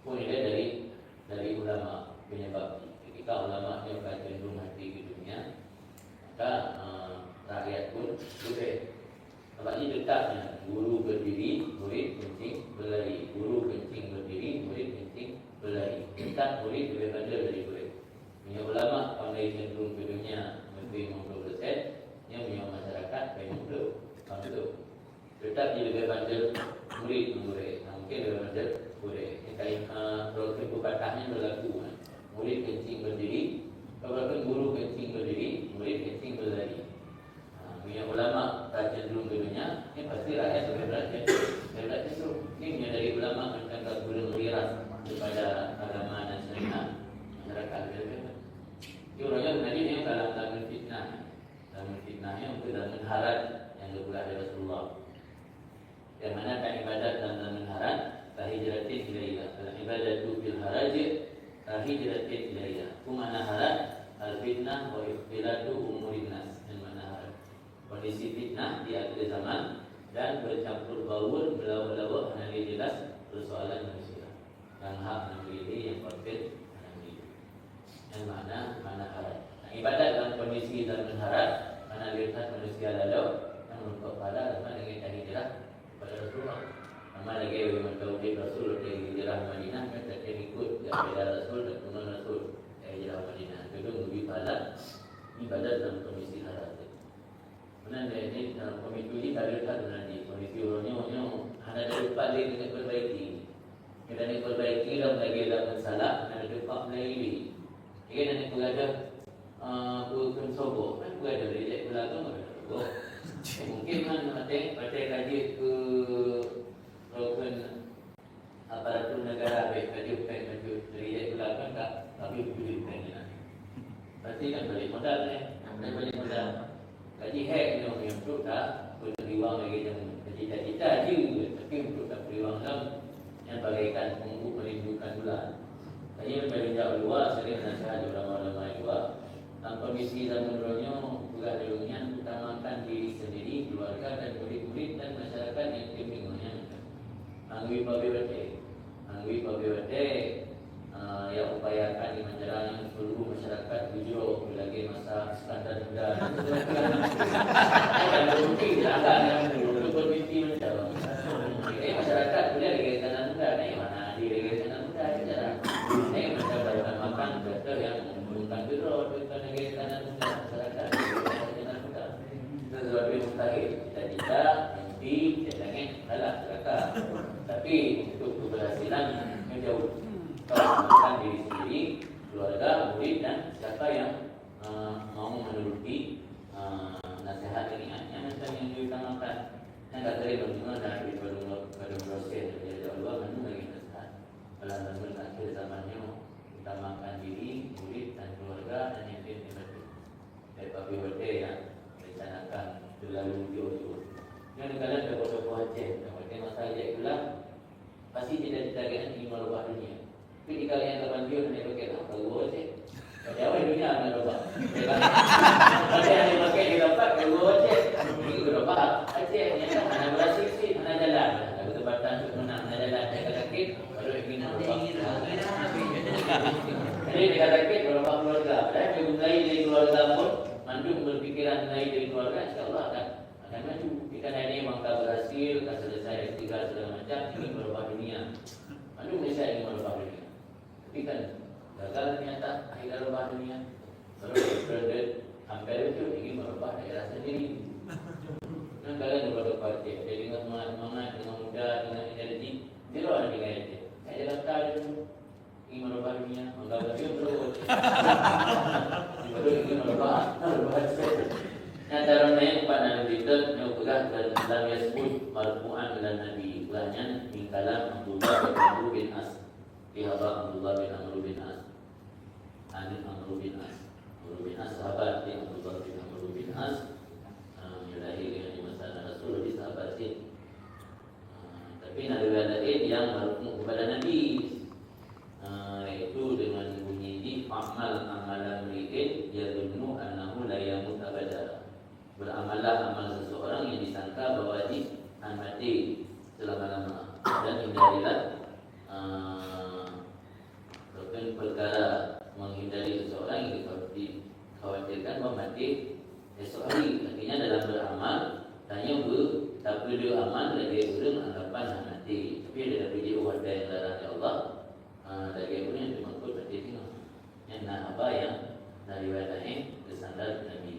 pun ini dari ulama penyebab. Ketika ulama yang cenderung hati ke dunia, maka rakyat pun lebih. Sebabnya dekatnya guru berdiri, murid kencing berlari. Guru kencing berdiri, murid kencing berlari. Dekat murid lebih bandel dari murid. Punya ulama pandai cenderung ke dunia lebih 50%, yang punya masyarakat banyak betul. Dekat dia lebih bandel murid. Mungkin lebih bandel murid. Ini kalau kepatahnya berlaku. Murid kencing berdiri, kalau guru kencing berdiri, murid kencing berlari. Punya ulama cenderung ke dunia, ini pasti rakyat lebih belajar terus. Ini punya dari ulama mencatat guru liras kepada agama dan syariat masyarakat lebih. Ini orangnya tadi yang dalam fitnahnya untuk dalam harat yang dibuat oleh Rasulullah. Yang mana kan ibadat dalam harat, hijratin ilaihah. Kalau ibadatu fil haraj, hijratin ilaihah. Kumana harat al-fitnah wa ikhtilatu umurin nas. Kondisi fitnah di akhir zaman dan bercampur baur melawak-lawak hanya jelas persoalan manusia. Yang hak memilih, yang konflik memilih. Yang mana harat. Nah, ibadat dalam kondisi dalam harat, mana lihat manusia lalu yang menutup pada sama dengan hijrah kepada Rasulullah. Sama lagi bagaimana tahu di Rasul dari hijrah Madinah, mereka ikut kepada Rasul dan penuh Rasul dari hijrah Madinah. Itu lebih pada ibadat dalam kondisi harat. Sebenarnya ini dalam komisi ini ada nanti komisi orangnya ada depan dia dengan perbaiki. Kita ni perbaiki dalam lagi dalam masalah ada depan lagi. Ia nanti berada bukan sobo, kan berada dari belakang ada. Mungkin kan pakai kaji ke rukun aparatur negara kaji dari belakang tak tapi pilih kan. Pasti kan balik modal ni, balik modal. Kaji hek yang untuk tak beriwang lagi dengan cita-cita je, tapi untuk tak beriwang dalam yang bagaikan pengu merindukan bulan. Kaji lebih jauh luar, sering nasihat ulama-ulama luar. Dalam kondisi zaman dunia, juga dunia utamakan diri sendiri, keluarga dan murid-murid dan masyarakat yang kebingungannya. Angwi pabewate, yang upayakan di menjalani seluruh masyarakat hijau lagi masa standar muda. Dan mungkin agak yang bermimpi menjawab. Masyarakat boleh lagi tanah muda, ni mana di lagi tanah muda saja. Ni macam barukan makan doktor yang menggunakan biro, bukan lagi tanah muda masyarakat tanah muda. Sesuatu yang mustahil. Cita-cita, mimpi, jangan salah masyarakat. Tapi untuk keberhasilan menjauh. Menggunakan diri sendiri, keluarga, murid dan siapa yang mau menuruti nasihat ini yang macam yang diutamakan. Yang tak boleh berguna dan pada proses dari Allah mana lagi nasihat. Dalam akhir zamannya utamakan diri, murid dan keluarga dan yang lain dibantu. Dari Papi Wate yang rencanakan terlalu jauh-jauh. Yang kadang ada tokoh Aceh, masalah dia pula pasti cita-cita kan ingin merubah dunia. Tapi jika yang lawan dia nak pakai apa? Kalau Aceh, jauh dunia nak berubah. Ada yang pakai dia dapat kalau Aceh, ini berubah. Aceh ni mana berhasil sih, mana jalan. Kalau tempatan untuk menang, mana jalan dekat sakit, baru ingin berubah. Jadi dekat sakit berubah keluarga. Dan mulai dari keluarga pun, mandung berpikiran mulai dari keluarga, insyaAllah akan maju. Jika ini maka berhasil, akan selesai S3 segala macam, ingin berubah dunia. Mandung Malaysia ingin berubah dunia. Tapi kan gagal ternyata akhirnya merubah dunia. Baru hampir itu ingin merubah daerah sendiri. Dan kalian berubah parti. Jadi dengan semangat, dengan muda, dengan energi, dia ada dengan energi. Saya Jakarta itu ingin merubah dunia, menggagal dia berubah. Baru ingin merubah Nah, dalam ayat 4 kita menyebutkan dalam Yasbud marfu'an ila Nabi. Ulahnya min kalam Abdullah bin Amr bin As. Dihaba Abdullah bin Amr bin As. Amr bin As sahabat di Abdullah bin Amr bin As. Lahir di masa Rasul di sahabat ini. Tapi Nabi Muhammad ini yang berhubung kepada Nabi. Iaitu dengan bunyi di fa'mal amalan mri'in yadunnu annahu la yamut abada. Beramallah amal seseorang yang disangka bahawa dia akan mati selama-lama. Dan hindarilah perkara menghindari seseorang yang dikhawatirkan bahawa mati esok hari. Artinya dalam beramal tanya tak perlu amal lagi belum anggapan nak mati. Tapi ada pergi wadah yang larang Allah. Lagi pun yang dimaksud berarti tengok yang nak apa yang dari wadah ini kesandar Nabi.